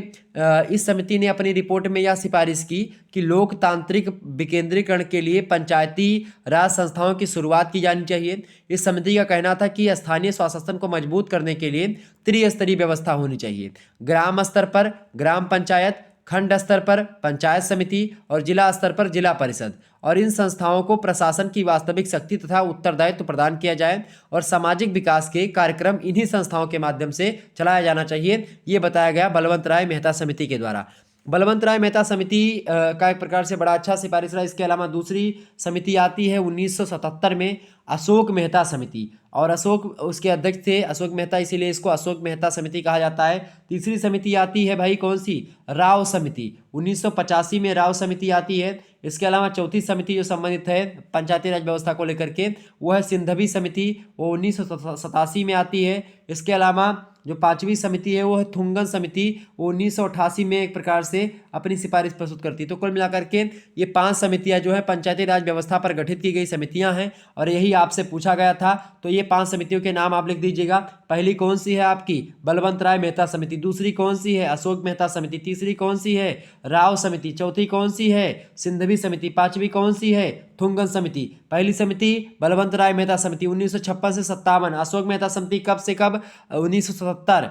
S1: इस समिति ने अपनी रिपोर्ट में यह सिफारिश की कि लोकतांत्रिक विकेंद्रीकरण के लिए पंचायती राज संस्थाओं की शुरुआत की जानी चाहिए। इस समिति का कहना था कि स्थानीय स्वशासन को मजबूत करने के लिए त्रिस्तरीय व्यवस्था होनी चाहिए। ग्राम स्तर पर ग्राम पंचायत, खंड स्तर पर पंचायत समिति और जिला स्तर पर जिला परिषद, और इन संस्थाओं को प्रशासन की वास्तविक शक्ति तथा उत्तरदायित्व प्रदान किया जाए और सामाजिक विकास के कार्यक्रम इन्हीं संस्थाओं के माध्यम से चलाया जाना चाहिए। ये बताया गया बलवंत राय मेहता समिति के द्वारा। बलवंत राय मेहता समिति का एक प्रकार से बड़ा अच्छा सिफारिश रहा। इसके अलावा दूसरी समिति आती है 1977 में, अशोक मेहता समिति, और अशोक उसके अध्यक्ष थे अशोक मेहता, इसीलिए इसको अशोक मेहता समिति कहा जाता है। तीसरी समिति आती है भाई कौन सी, राव समिति। 1985 में राव समिति आती है। इसके अलावा चौथी समिति जो संबंधित है पंचायती राज व्यवस्था को लेकर के वो है सिंधवी समिति, वो 1987 में आती है। इसके अलावा जो पांचवी समिति है वो है थुंगन समिति, वो 1988 में एक प्रकार से अपनी सिफारिश प्रस्तुत करती है। तो कुल मिलाकर के ये 5 समितियां जो है पंचायती राज व्यवस्था पर गठित की गई समितियां हैं और यही आपसे पूछा गया था। तो ये 5 समितियों के नाम आप लिख दीजिएगा। पहली कौन सी है आपकी, बलवंत राय मेहता समिति। दूसरी कौन सी है, अशोक मेहता समिति। तीसरी कौन सी है, राव समिति। चौथी कौन सी है, सिंधवी समिति। पांचवी कौन सी है, थुंगन समिति। पहली समिति बलवंत राय मेहता समिति 1956 से 57। अशोक मेहता समिति कब से कब, 1977।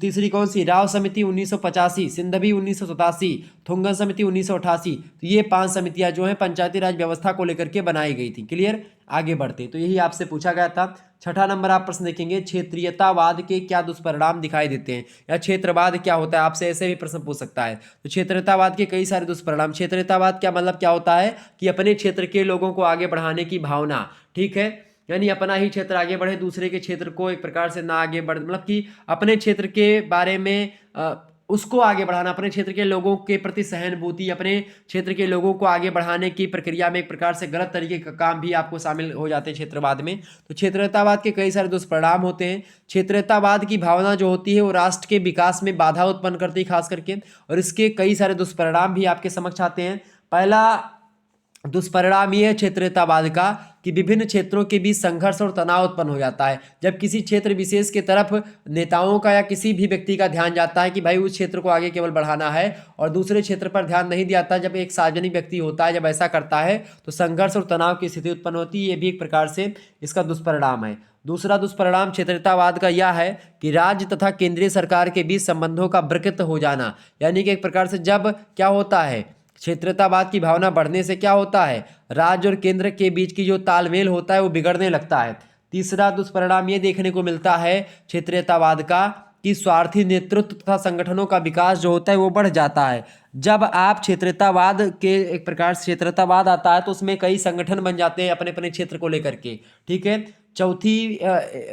S1: तीसरी कौन सी, राव समिति 1985, सिंधवी 1987, थुंगन समिति 1988। तो ये 5 समितियां जो हैं पंचायती राज व्यवस्था को लेकर के बनाई गई थी। क्लियर, आगे बढ़ते तो यही आपसे पूछा गया था। छठा नंबर आप प्रश्न देखेंगे, क्षेत्रीयतावाद के क्या दुष्परिणाम दिखाई देते हैं, या क्षेत्रवाद क्या होता है, आपसे ऐसे भी प्रश्न पूछ सकता है। तो क्षेत्रीयतावाद के कई सारे दुष्परिणाम। क्षेत्रीयतावाद क्या मतलब क्या होता है कि अपने क्षेत्र के लोगों को आगे बढ़ाने की भावना। ठीक है, यानी अपना ही क्षेत्र आगे बढ़े, दूसरे के क्षेत्र को एक प्रकार से ना आगे बढ़े, मतलब कि अपने क्षेत्र के बारे में उसको आगे बढ़ाना, अपने क्षेत्र के लोगों के प्रति सहानुभूति, अपने क्षेत्र के लोगों को आगे बढ़ाने की प्रक्रिया में एक प्रकार से गलत तरीके का काम भी आपको शामिल हो जाते हैं क्षेत्रवाद में। तो क्षेत्रीयतावाद के कई सारे दुष्परिणाम होते हैं। क्षेत्रीयतावाद की भावना जो होती है वो राष्ट्र के विकास में बाधा उत्पन्न करती है खास करके, और इसके कई सारे दुष्परिणाम भी आपके समक्ष आते हैं। पहला दुष्परिणाम ये है क्षेत्रीयतावाद का कि विभिन्न क्षेत्रों के बीच संघर्ष और तनाव उत्पन्न हो जाता है। जब किसी क्षेत्र विशेष के तरफ नेताओं का या किसी भी व्यक्ति का ध्यान जाता है कि भाई उस क्षेत्र को आगे केवल बढ़ाना है और दूसरे क्षेत्र पर ध्यान नहीं दिया जाता, जब एक सार्वजनिक व्यक्ति होता है जब ऐसा करता है तो संघर्ष और तनाव की स्थिति उत्पन्न होती है। ये भी एक प्रकार से इसका दुष्परिणाम है। दूसरा दुष्परिणाम क्षेत्रीयतावाद का यह है कि राज्य तथा केंद्रीय सरकार के बीच संबंधों का विकृत हो जाना, यानी कि एक प्रकार से जब क्या होता है, क्षेत्रीयतावाद की भावना बढ़ने से क्या होता है, राज्य और केंद्र के बीच की जो तालमेल होता है वो बिगड़ने लगता है। तीसरा दुष्परिणाम ये देखने को मिलता है क्षेत्रीयतावाद का कि स्वार्थी नेतृत्व तथा संगठनों का विकास जो होता है वो बढ़ जाता है। जब आप क्षेत्रीयतावाद के एक प्रकार से क्षेत्रीयतावाद आता है तो उसमें कई संगठन बन जाते हैं अपने अपने क्षेत्र को लेकर के। ठीक है,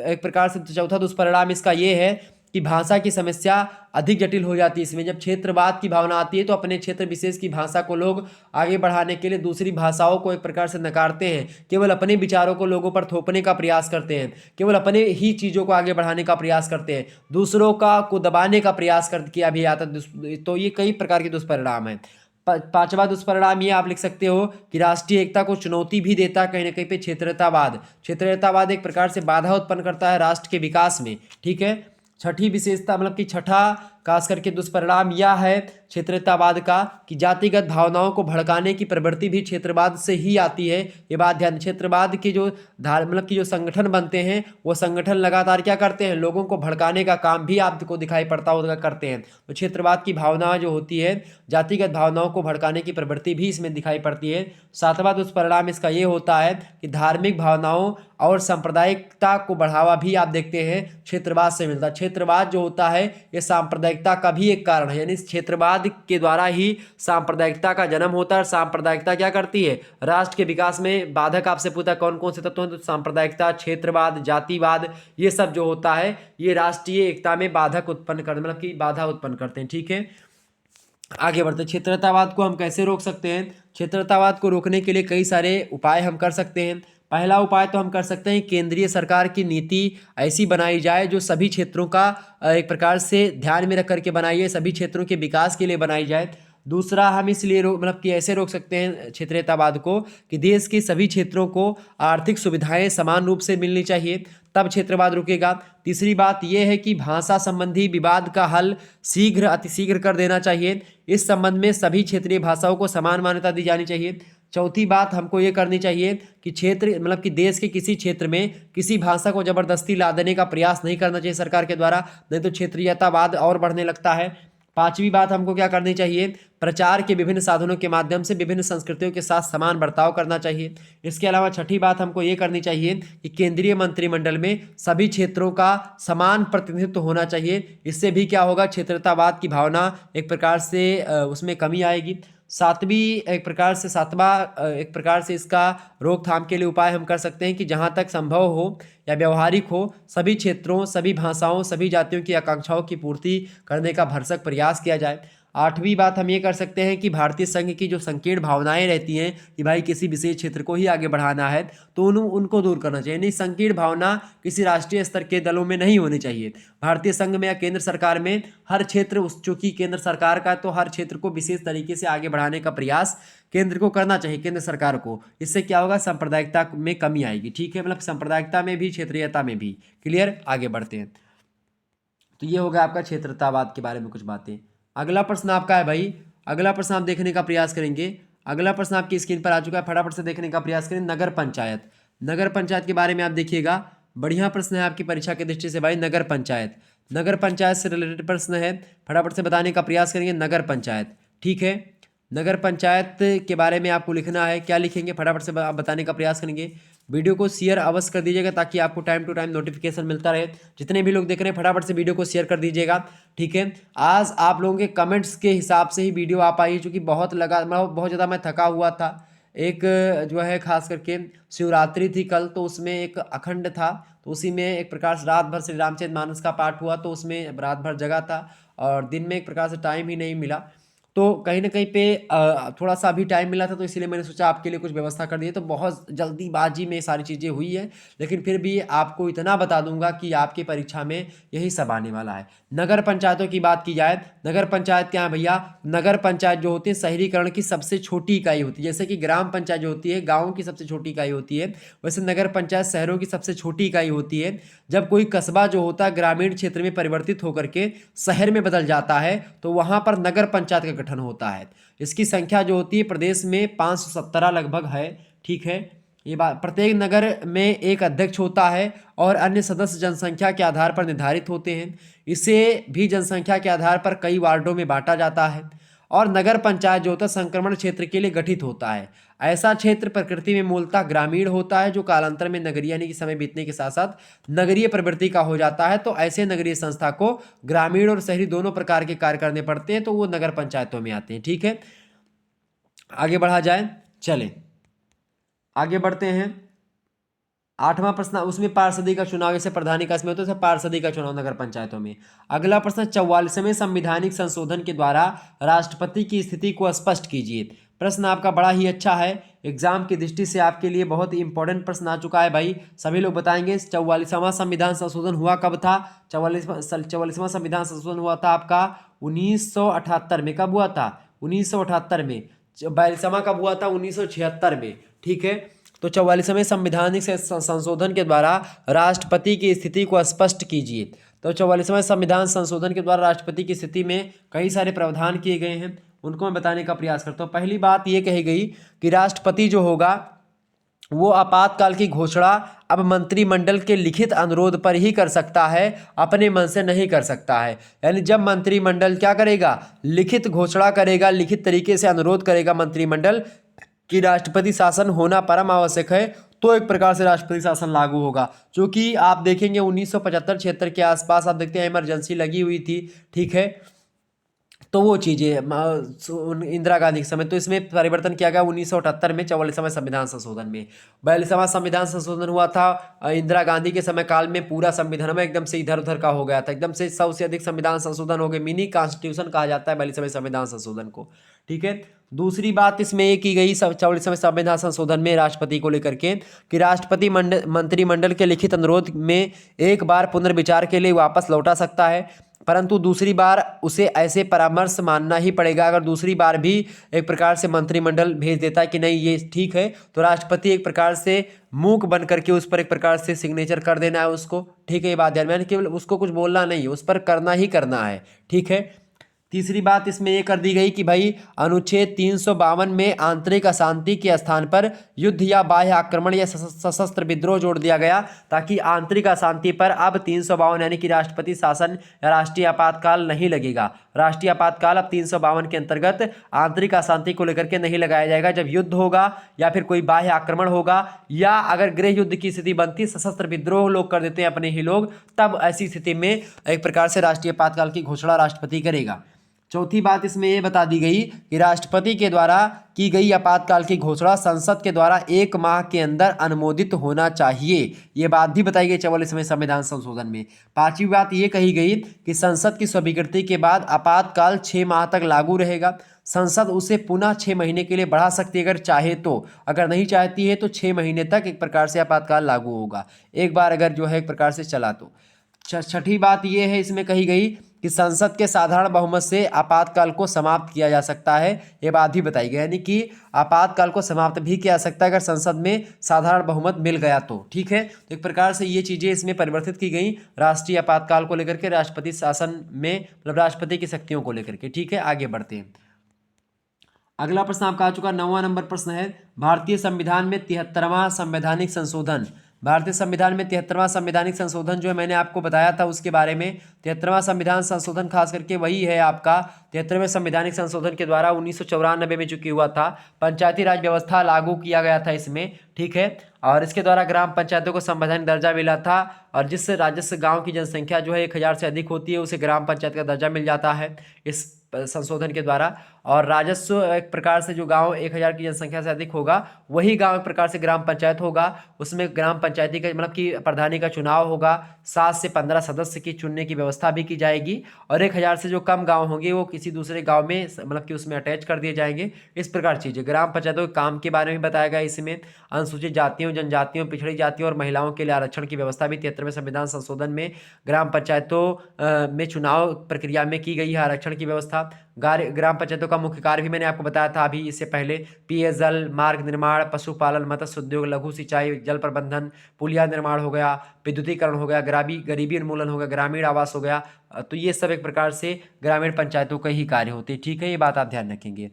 S1: एक प्रकार से चौथा दुष्परिणाम इसका ये है कि भाषा की समस्या अधिक जटिल हो जाती है। इसमें जब क्षेत्रवाद की भावना आती है तो अपने क्षेत्र विशेष की भाषा को लोग आगे बढ़ाने के लिए दूसरी भाषाओं को एक प्रकार से नकारते हैं, केवल अपने विचारों को लोगों पर थोपने का प्रयास करते हैं, केवल अपने ही चीज़ों को आगे बढ़ाने का प्रयास करते हैं, दूसरों को दबाने का प्रयास किया भी जाता है। तो ये कई प्रकार के दुष्परिणाम हैं। पांचवा दुष्परिणाम ये आप लिख सकते हो कि राष्ट्रीय एकता को चुनौती भी देता है कहीं ना कहीं पे क्षेत्रीयतावाद एक प्रकार से बाधा उत्पन्न करता है राष्ट्र के विकास में। ठीक है, छठी विशेषता मतलब कि छठा खास करके दुष्परिणाम यह है क्षेत्रीयतावाद का कि जातिगत भावनाओं को भड़काने की प्रवृत्ति भी क्षेत्रवाद से ही आती है। ये बात ध्यान, क्षेत्रवाद के जो मतलब कि जो संगठन बनते हैं वो संगठन लगातार क्या करते हैं, लोगों को भड़काने का काम भी आपको दिखाई पड़ता होगा करते हैं। तो क्षेत्रवाद की भावना जो होती है, जातिगत भावनाओं को भड़काने की प्रवृत्ति भी इसमें दिखाई पड़ती है। सातवां दुष्परिणाम इसका ये होता है कि धार्मिक भावनाओं और सांप्रदायिकता को बढ़ावा भी आप देखते हैं क्षेत्रवाद से मिलता है। क्षेत्रवाद जो होता है ये सांप्रदायिकता का भी एक कारण है, यानी क्षेत्रवाद के द्वारा ही सांप्रदायिकता का जन्म होता है। और सांप्रदायिकता क्या करती है, राष्ट्र के विकास में बाधक। आपसे पूछा कौन कौन से तत्व हैं, तो सांप्रदायिकता, क्षेत्रवाद, जातिवाद, ये सब जो होता है ये राष्ट्रीय एकता में बाधक उत्पन्न कर मतलब कि बाधा उत्पन्न करते हैं। ठीक है, आगे बढ़ते हैं। क्षेत्रतावाद को हम कैसे रोक सकते हैं? क्षेत्रतावाद को रोकने के लिए कई सारे उपाय हम कर सकते हैं। पहला उपाय तो हम कर सकते हैं केंद्रीय सरकार की नीति ऐसी बनाई जाए जो सभी क्षेत्रों का एक प्रकार से ध्यान में रख करके बनाई जाए, सभी क्षेत्रों के विकास के लिए बनाई जाए। दूसरा, हम इसलिए मतलब कि ऐसे रोक सकते हैं क्षेत्रीयतावाद को कि देश के सभी क्षेत्रों को आर्थिक सुविधाएं समान रूप से मिलनी चाहिए, तब क्षेत्रवाद रुकेगा। तीसरी बात यह है कि भाषा संबंधी विवाद का हल शीघ्र अतिशीघ्र कर देना चाहिए। इस संबंध में सभी क्षेत्रीय भाषाओं को समान मान्यता दी जानी चाहिए। चौथी बात हमको ये करनी चाहिए कि क्षेत्र मतलब कि देश के किसी क्षेत्र में किसी भाषा को जबरदस्ती ला देने का प्रयास नहीं करना चाहिए सरकार के द्वारा, नहीं तो क्षेत्रीयतावाद और बढ़ने लगता है। पांचवी बात हमको क्या करनी चाहिए, प्रचार के विभिन्न साधनों के माध्यम से विभिन्न संस्कृतियों के साथ समान बर्ताव करना चाहिए। इसके अलावा छठी बात हमको ये करनी चाहिए कि केंद्रीय मंत्रिमंडल में सभी क्षेत्रों का समान प्रतिनिधित्व होना चाहिए। इससे भी क्या होगा, क्षेत्रतावाद की भावना एक प्रकार से उसमें कमी आएगी। सातवां एक प्रकार से इसका रोकथाम के लिए उपाय हम कर सकते हैं कि जहाँ तक संभव हो या व्यवहारिक हो सभी क्षेत्रों, सभी भाषाओं, सभी जातियों की आकांक्षाओं की पूर्ति करने का भरसक प्रयास किया जाए। आठवीं बात हम ये कर सकते हैं कि भारतीय संघ की जो संकीर्ण भावनाएं रहती हैं कि भाई किसी विशेष क्षेत्र को ही आगे बढ़ाना है, तो उनको दूर करना चाहिए। नहीं, संकीर्ण भावना किसी राष्ट्रीय स्तर के दलों में नहीं होनी चाहिए। भारतीय संघ में या केंद्र सरकार में हर क्षेत्र चूंकि केंद्र सरकार का, तो हर क्षेत्र को विशेष तरीके से आगे बढ़ाने का प्रयास केंद्र को करना चाहिए, केंद्र सरकार को। इससे क्या होगा, सांप्रदायिकता में कमी आएगी। ठीक है, मतलब सांप्रदायिकता में भी, क्षेत्रीयता में भी। क्लियर, आगे बढ़ते हैं। तो ये होगा आपका क्षेत्रतावाद के बारे में कुछ बातें। अगला प्रश्न आपका है भाई, अगला प्रश्न आप देखने का प्रयास करेंगे। अगला प्रश्न आपकी स्क्रीन पर आ चुका है, फटाफट से देखने का प्रयास करें। नगर पंचायत, नगर पंचायत के बारे में आप देखिएगा, बढ़िया प्रश्न है आपकी परीक्षा की दृष्टि से भाई। नगर पंचायत, नगर पंचायत से रिलेटेड प्रश्न है, फटाफट से बताने का प्रयास करेंगे। नगर पंचायत, ठीक है, नगर पंचायत के बारे में आपको लिखना है। क्या लिखेंगे, फटाफट से आप बताने का प्रयास करेंगे। वीडियो को शेयर अवश्य कर दीजिएगा ताकि आपको टाइम टू टाइम नोटिफिकेशन मिलता रहे। जितने भी लोग देख रहे हैं फटाफट से वीडियो को शेयर कर दीजिएगा। ठीक है, आज आप लोगों के कमेंट्स के हिसाब से ही वीडियो आ पाई, चूँकि बहुत ज़्यादा मैं थका हुआ था। एक जो है खास करके शिवरात्रि थी कल, तो उसमें एक अखंड था, तो उसी में एक प्रकार से रात भर श्री रामचरितमानस का पाठ हुआ, तो उसमें रात भर जगा था और दिन में एक प्रकार से टाइम ही नहीं मिला। तो कहीं ना कहीं पे थोड़ा सा अभी टाइम मिला था, तो इसलिए मैंने सोचा आपके लिए कुछ व्यवस्था कर दी है। तो बहुत जल्दीबाजी में सारी चीज़ें हुई है, लेकिन फिर भी आपको इतना बता दूंगा कि आपकी परीक्षा में यही सब आने वाला है। नगर पंचायतों की बात की जाए, नगर पंचायत क्या है भैया, नगर पंचायत जो होती है शहरीकरण की सबसे छोटी इकाई होती है। जैसे कि ग्राम पंचायत जो होती है गाँव की सबसे छोटी इकाई होती है, वैसे नगर पंचायत शहरों की सबसे छोटी इकाई होती है। जब कोई कस्बा जो होता है ग्रामीण क्षेत्र में परिवर्तित होकर के शहर में बदल जाता है, तो वहाँ पर नगर पंचायत का गठन होता है। इसकी संख्या जो होती है प्रदेश में 517 लगभग है। ठीक है, ये बात, प्रत्येक नगर में एक अध्यक्ष होता है और अन्य सदस्य जनसंख्या के आधार पर निर्धारित होते हैं। इसे भी जनसंख्या के आधार पर कई वार्डों में बांटा जाता है। और नगर पंचायत जो होता है संक्रमण क्षेत्र के लिए गठित होता है। ऐसा क्षेत्र प्रकृति में मूलतः ग्रामीण होता है जो कालांतर में नगरीय यानी कि समय बीतने के साथ साथ नगरीय प्रवृत्ति का हो जाता है। तो ऐसे नगरीय संस्था को ग्रामीण और शहरी दोनों प्रकार के कार्य करने पड़ते हैं, तो वो नगर पंचायतों में आते हैं। ठीक है, आगे बढ़ा जाए, चलें आगे बढ़ते हैं। आठवां प्रश्न, उसमें पार्षदी का चुनाव, जैसे प्रधानी का इसमें होता है पार्षदी का चुनाव नगर पंचायतों में। अगला प्रश्न, 44वें संवैधानिक संशोधन के द्वारा राष्ट्रपति की स्थिति को स्पष्ट कीजिए। प्रश्न आपका बड़ा ही अच्छा है, एग्जाम की दृष्टि से आपके लिए बहुत ही इंपॉर्टेंट प्रश्न आ चुका है भाई। सभी लोग बताएंगे 44वां संविधान संशोधन हुआ कब था। 44वां संविधान संशोधन हुआ था आपका 1978 में। कब हुआ था, 1978 में। 42वां कब हुआ था, 1976 में। ठीक है, तो 44वें संवैधानिक संशोधन के द्वारा राष्ट्रपति की स्थिति को स्पष्ट कीजिए। तो 44वें संविधान संशोधन के द्वारा राष्ट्रपति की स्थिति में कई सारे प्रावधान किए गए हैं, उनको मैं बताने का प्रयास करता हूँ। पहली बात ये कही गई कि राष्ट्रपति जो होगा वो आपातकाल की घोषणा अब मंत्रिमंडल के लिखित अनुरोध पर ही कर सकता है, अपने मन से नहीं कर सकता है। यानी जब मंत्रिमंडल क्या करेगा, लिखित घोषणा करेगा, लिखित तरीके से अनुरोध करेगा मंत्रिमंडल कि राष्ट्रपति शासन होना परम आवश्यक है, तो एक प्रकार से राष्ट्रपति शासन लागू होगा। जो कि आप देखेंगे 1975-76 के आसपास आप देखते हैं इमरजेंसी लगी हुई थी, ठीक है, तो वो चीज़ें इंदिरा गांधी के समय, तो इसमें परिवर्तन किया गया 1978 में 44वें संविधान संशोधन में। 42वां संविधान संशोधन हुआ था इंदिरा गांधी के समय काल में, पूरा संविधान में एकदम से इधर उधर का हो गया था, एकदम से 100 से अधिक संविधान संशोधन हो गए, मिनी कॉन्स्टिट्यूशन कहा जाता है 42वें संविधान संशोधन को, ठीक है। दूसरी बात इसमें ये की गई 44वें संविधान संशोधन में राष्ट्रपति को लेकर के कि राष्ट्रपति मंत्रिमंडल के लिखित अनुरोध में एक बार पुनर्विचार के लिए वापस लौटा सकता है, परंतु दूसरी बार उसे ऐसे परामर्श मानना ही पड़ेगा। अगर दूसरी बार भी एक प्रकार से मंत्रिमंडल भेज देता है कि नहीं ये ठीक है, तो राष्ट्रपति एक प्रकार से मूक बन करके उस पर एक प्रकार से सिग्नेचर कर देना है उसको, ठीक है। ये बात ध्यान में, केवल उसको कुछ बोलना नहीं है, उस पर करना ही करना है, ठीक है। तीसरी बात इसमें ये कर दी गई कि भाई अनुच्छेद 352 में आंतरिक अशांति के स्थान पर युद्ध या बाह्य आक्रमण या सशस्त्र विद्रोह जोड़ दिया गया, ताकि आंतरिक अशांति पर अब 352 यानी कि राष्ट्रपति शासन या राष्ट्रीय आपातकाल नहीं लगेगा। राष्ट्रीय आपातकाल अब 352 के अंतर्गत आंतरिक अशांति को लेकर के नहीं लगाया जाएगा। जब युद्ध होगा या फिर कोई बाह्य आक्रमण होगा या अगर गृह युद्ध की स्थिति बनती, सशस्त्र विद्रोह लोग कर देते हैं अपने ही लोग, तब ऐसी स्थिति में एक प्रकार से राष्ट्रीय आपातकाल की घोषणा राष्ट्रपति करेगा। चौथी बात इसमें यह बता दी गई कि राष्ट्रपति के द्वारा की गई आपातकाल की घोषणा संसद के द्वारा 1 माह के अंदर अनुमोदित होना चाहिए। ये बात भी बताई गई 44वें संविधान संशोधन में। पांचवी बात यह कही गई कि संसद की स्वीकृति के बाद आपातकाल 6 माह तक लागू रहेगा। संसद उसे पुनः 6 महीने के लिए बढ़ा सकती है अगर चाहे तो, अगर नहीं चाहती है तो 6 महीने तक एक प्रकार से आपातकाल लागू होगा, एक बार अगर जो है एक प्रकार से चला तो। छठी बात यह है इसमें कही गई कि संसद के साधारण बहुमत से आपातकाल को समाप्त किया जा सकता है। ये बात भी बताई गई, यानी कि आपातकाल को समाप्त भी किया जा सकता है अगर संसद में साधारण बहुमत मिल गया तो, ठीक है। तो एक प्रकार से ये चीज़ें इसमें परिवर्तित की गई राष्ट्रीय आपातकाल को लेकर के, राष्ट्रपति शासन में, मतलब राष्ट्रपति की शक्तियों को लेकर के, ठीक है। आगे बढ़ते हैं। अगला प्रश्न आपका आ चुका 9वां नंबर प्रश्न है, भारतीय संविधान में 73वां संवैधानिक संशोधन। भारतीय संविधान में 73वां संवैधानिक संशोधन जो है मैंने आपको बताया था उसके बारे में। 73वां संविधान संशोधन खास करके वही है आपका 73वें संवैधानिक संशोधन के द्वारा 1994 में जो कि हुआ था, पंचायती राज व्यवस्था लागू किया गया था इसमें, ठीक है। और इसके द्वारा ग्राम पंचायतों को संवैधानिक दर्जा मिला था, और जिस राजस्व गाँव की जनसंख्या जो है 1000 से अधिक होती है उसे ग्राम पंचायत का दर्जा मिल जाता है इस संशोधन के द्वारा। और राजस्व एक प्रकार से जो गांव 1000 की जनसंख्या से अधिक होगा वही गांव एक प्रकार से ग्राम पंचायत होगा, उसमें ग्राम पंचायती का मतलब कि प्रधानी का चुनाव होगा, 7 से 15 सदस्य की चुनने की व्यवस्था भी की जाएगी, और 1000 से जो कम गांव होंगे वो किसी दूसरे गांव में मतलब कि उसमें अटैच कर दिए जाएंगे। इस प्रकार चीज़ें ग्राम पंचायतों के काम के बारे में बताया गया इसमें। अनुसूचित जातियों, जनजातियों, पिछड़ी जातियों और महिलाओं के लिए आरक्षण की व्यवस्था भी 73वें संविधान संशोधन में ग्राम पंचायतों में चुनाव प्रक्रिया में की गई है आरक्षण की व्यवस्था। ग्राम पंचायतों का मुख्य कार्य भी मैंने आपको बताया था अभी इससे पहले, पेयजल, मार्ग निर्माण, पशुपालन, मत्स्य उद्योग, लघु सिंचाई, जल प्रबंधन, पुलिया निर्माण हो गया, विद्युतीकरण हो गया, गरीबी उन्मूलन हो गया, ग्रामीण आवास हो गया। तो ये सब एक प्रकार से ग्रामीण पंचायतों का ही कार्य होते हैं, ठीक है। ये बात आप ध्यान रखेंगे।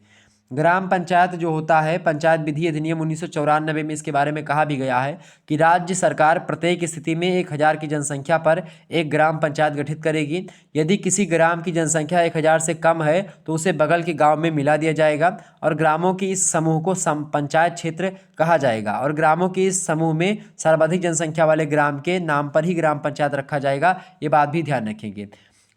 S1: ग्राम पंचायत जो होता है, पंचायत विधि अधिनियम 1994 में इसके बारे में कहा भी गया है कि राज्य सरकार प्रत्येक स्थिति में 1000 की जनसंख्या पर एक ग्राम पंचायत गठित करेगी। यदि किसी ग्राम की जनसंख्या 1000 से कम है तो उसे बगल के गांव में मिला दिया जाएगा, और ग्रामों के इस समूह को पंचायत क्षेत्र कहा जाएगा, और ग्रामों के इस समूह में सर्वाधिक जनसंख्या वाले ग्राम के नाम पर ही ग्राम पंचायत रखा जाएगा। ये बात भी ध्यान रखेंगे।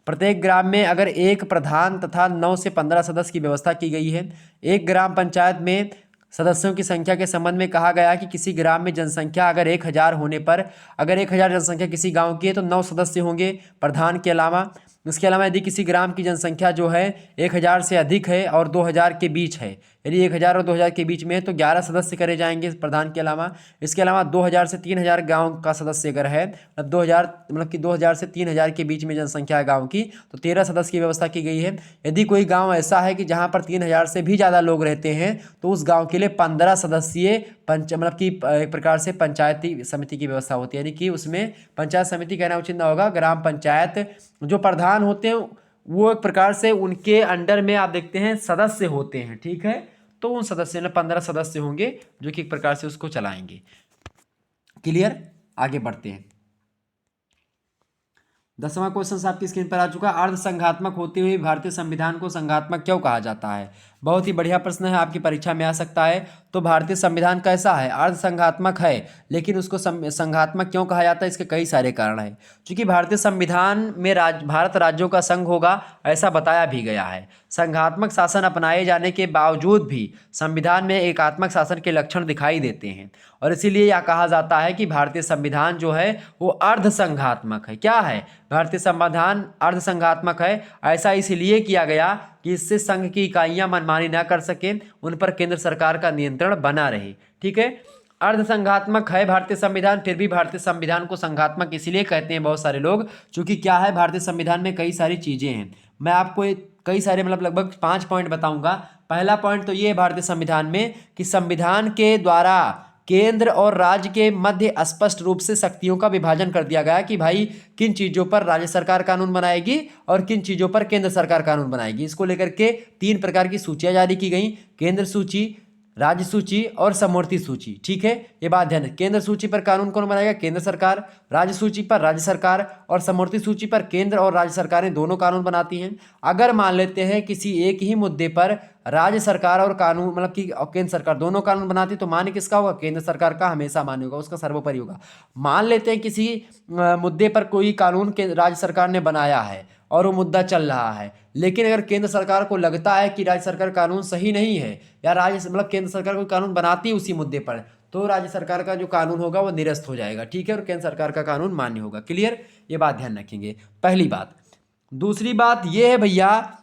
S1: प्रत्येक ग्राम में अगर एक प्रधान तथा 9 से 15 सदस्य की व्यवस्था की गई है। एक ग्राम पंचायत में सदस्यों की संख्या के संबंध में कहा गया कि किसी ग्राम में जनसंख्या अगर 1000 होने पर, अगर 1000 जनसंख्या किसी गांव की है तो 9 सदस्य होंगे प्रधान के अलावा। इसके अलावा यदि किसी ग्राम की जनसंख्या जो है 1000 से अधिक है और 2000 के बीच है, यदि 1000 और 2000 के बीच में है तो 11 सदस्य करे जाएंगे प्रधान के अलावा। इसके अलावा 2000 से 3000 गांव का सदस्य अगर है, अब 2000 मतलब कि 2000 से 3000 के बीच में जनसंख्या है गांव की, तो 13 सदस्य की व्यवस्था की गई है। यदि कोई गांव ऐसा है कि जहां पर 3000 से भी ज़्यादा लोग रहते हैं तो उस गांव के लिए 15 सदस्यीय मतलब कि एक प्रकार से पंचायती समिति की व्यवस्था होती है, यानी कि उसमें पंचायत समिति कहना उचित ना होगा, ग्राम पंचायत जो प्रधान होते हैं वो एक प्रकार से उनके अंडर में आप देखते हैं सदस्य होते हैं, ठीक है। तो उन सदस्य में 15 सदस्य होंगे जो कि एक प्रकार से उसको चलाएंगे। क्लियर, आगे बढ़ते हैं। 10वां क्वेश्चन आपकी स्क्रीन पर आ चुका है। अर्ध संघात्मक होते हुए भारतीय संविधान को संघात्मक क्यों कहा जाता है? बहुत ही बढ़िया प्रश्न है, आपकी परीक्षा में आ सकता है। तो भारतीय संविधान कैसा है? अर्ध संघात्मक है, लेकिन उसको संघात्मक क्यों कहा जाता है? इसके कई सारे कारण हैं। क्योंकि भारतीय संविधान में भारत राज्यों का संघ होगा ऐसा बताया भी गया है। संघात्मक शासन अपनाए जाने के बावजूद भी संविधान में एकात्मक शासन के लक्षण दिखाई देते हैं, और इसीलिए यह कहा जाता है कि भारतीय संविधान जो है वो अर्ध संघात्मक है। क्या है? भारतीय संविधान अर्ध संघात्मक है। ऐसा इसलिए किया गया कि इससे संघ की इकाइयां मनमानी न कर सकें, उन पर केंद्र सरकार का नियंत्रण बना रहे, ठीक है। अर्ध संघात्मक है भारतीय संविधान, फिर भी भारतीय संविधान को संघात्मक इसलिए कहते हैं बहुत सारे लोग, क्योंकि क्या है, भारतीय संविधान में कई सारी चीजें हैं। मैं आपको कई सारे मतलब लगभग 5 पॉइंट बताऊंगा। पहला पॉइंट तो ये है भारतीय संविधान में कि संविधान के द्वारा केंद्र और राज्य के मध्य स्पष्ट रूप से शक्तियों का विभाजन कर दिया गया कि भाई किन चीज़ों पर राज्य सरकार कानून बनाएगी और किन चीज़ों पर केंद्र सरकार कानून बनाएगी। इसको लेकर के 3 प्रकार की सूचियां जारी की गई, केंद्र सूची, राज्य सूची और समवर्ती सूची, ठीक है। ये बात ध्यान रखें, केंद्र सूची पर कानून कौन बनाएगा? केंद्र सरकार। राज्य सूची पर राज्य सरकार, और समवर्ती सूची पर केंद्र और राज्य सरकारें दोनों कानून बनाती हैं। अगर मान लेते हैं किसी एक ही मुद्दे पर राज्य सरकार और कानून मतलब कि केंद्र सरकार दोनों कानून बनाती, तो मान्य किसका होगा? केंद्र सरकार का हमेशा मान्य होगा, उसका सर्वोपरि होगा। मान लेते हैं किसी मुद्दे पर कोई कानून के राज्य सरकार ने बनाया है और वो मुद्दा चल रहा है, लेकिन अगर केंद्र सरकार को लगता है कि राज्य सरकार कानून सही नहीं है, या राज्य मतलब केंद्र सरकार कोई कानून बनाती है उसी मुद्दे पर, तो राज्य सरकार का जो कानून होगा वो निरस्त हो जाएगा, ठीक है, और केंद्र सरकार का कानून मान्य होगा। क्लियर, ये बात ध्यान रखेंगे, पहली बात। दूसरी बात ये है भैया,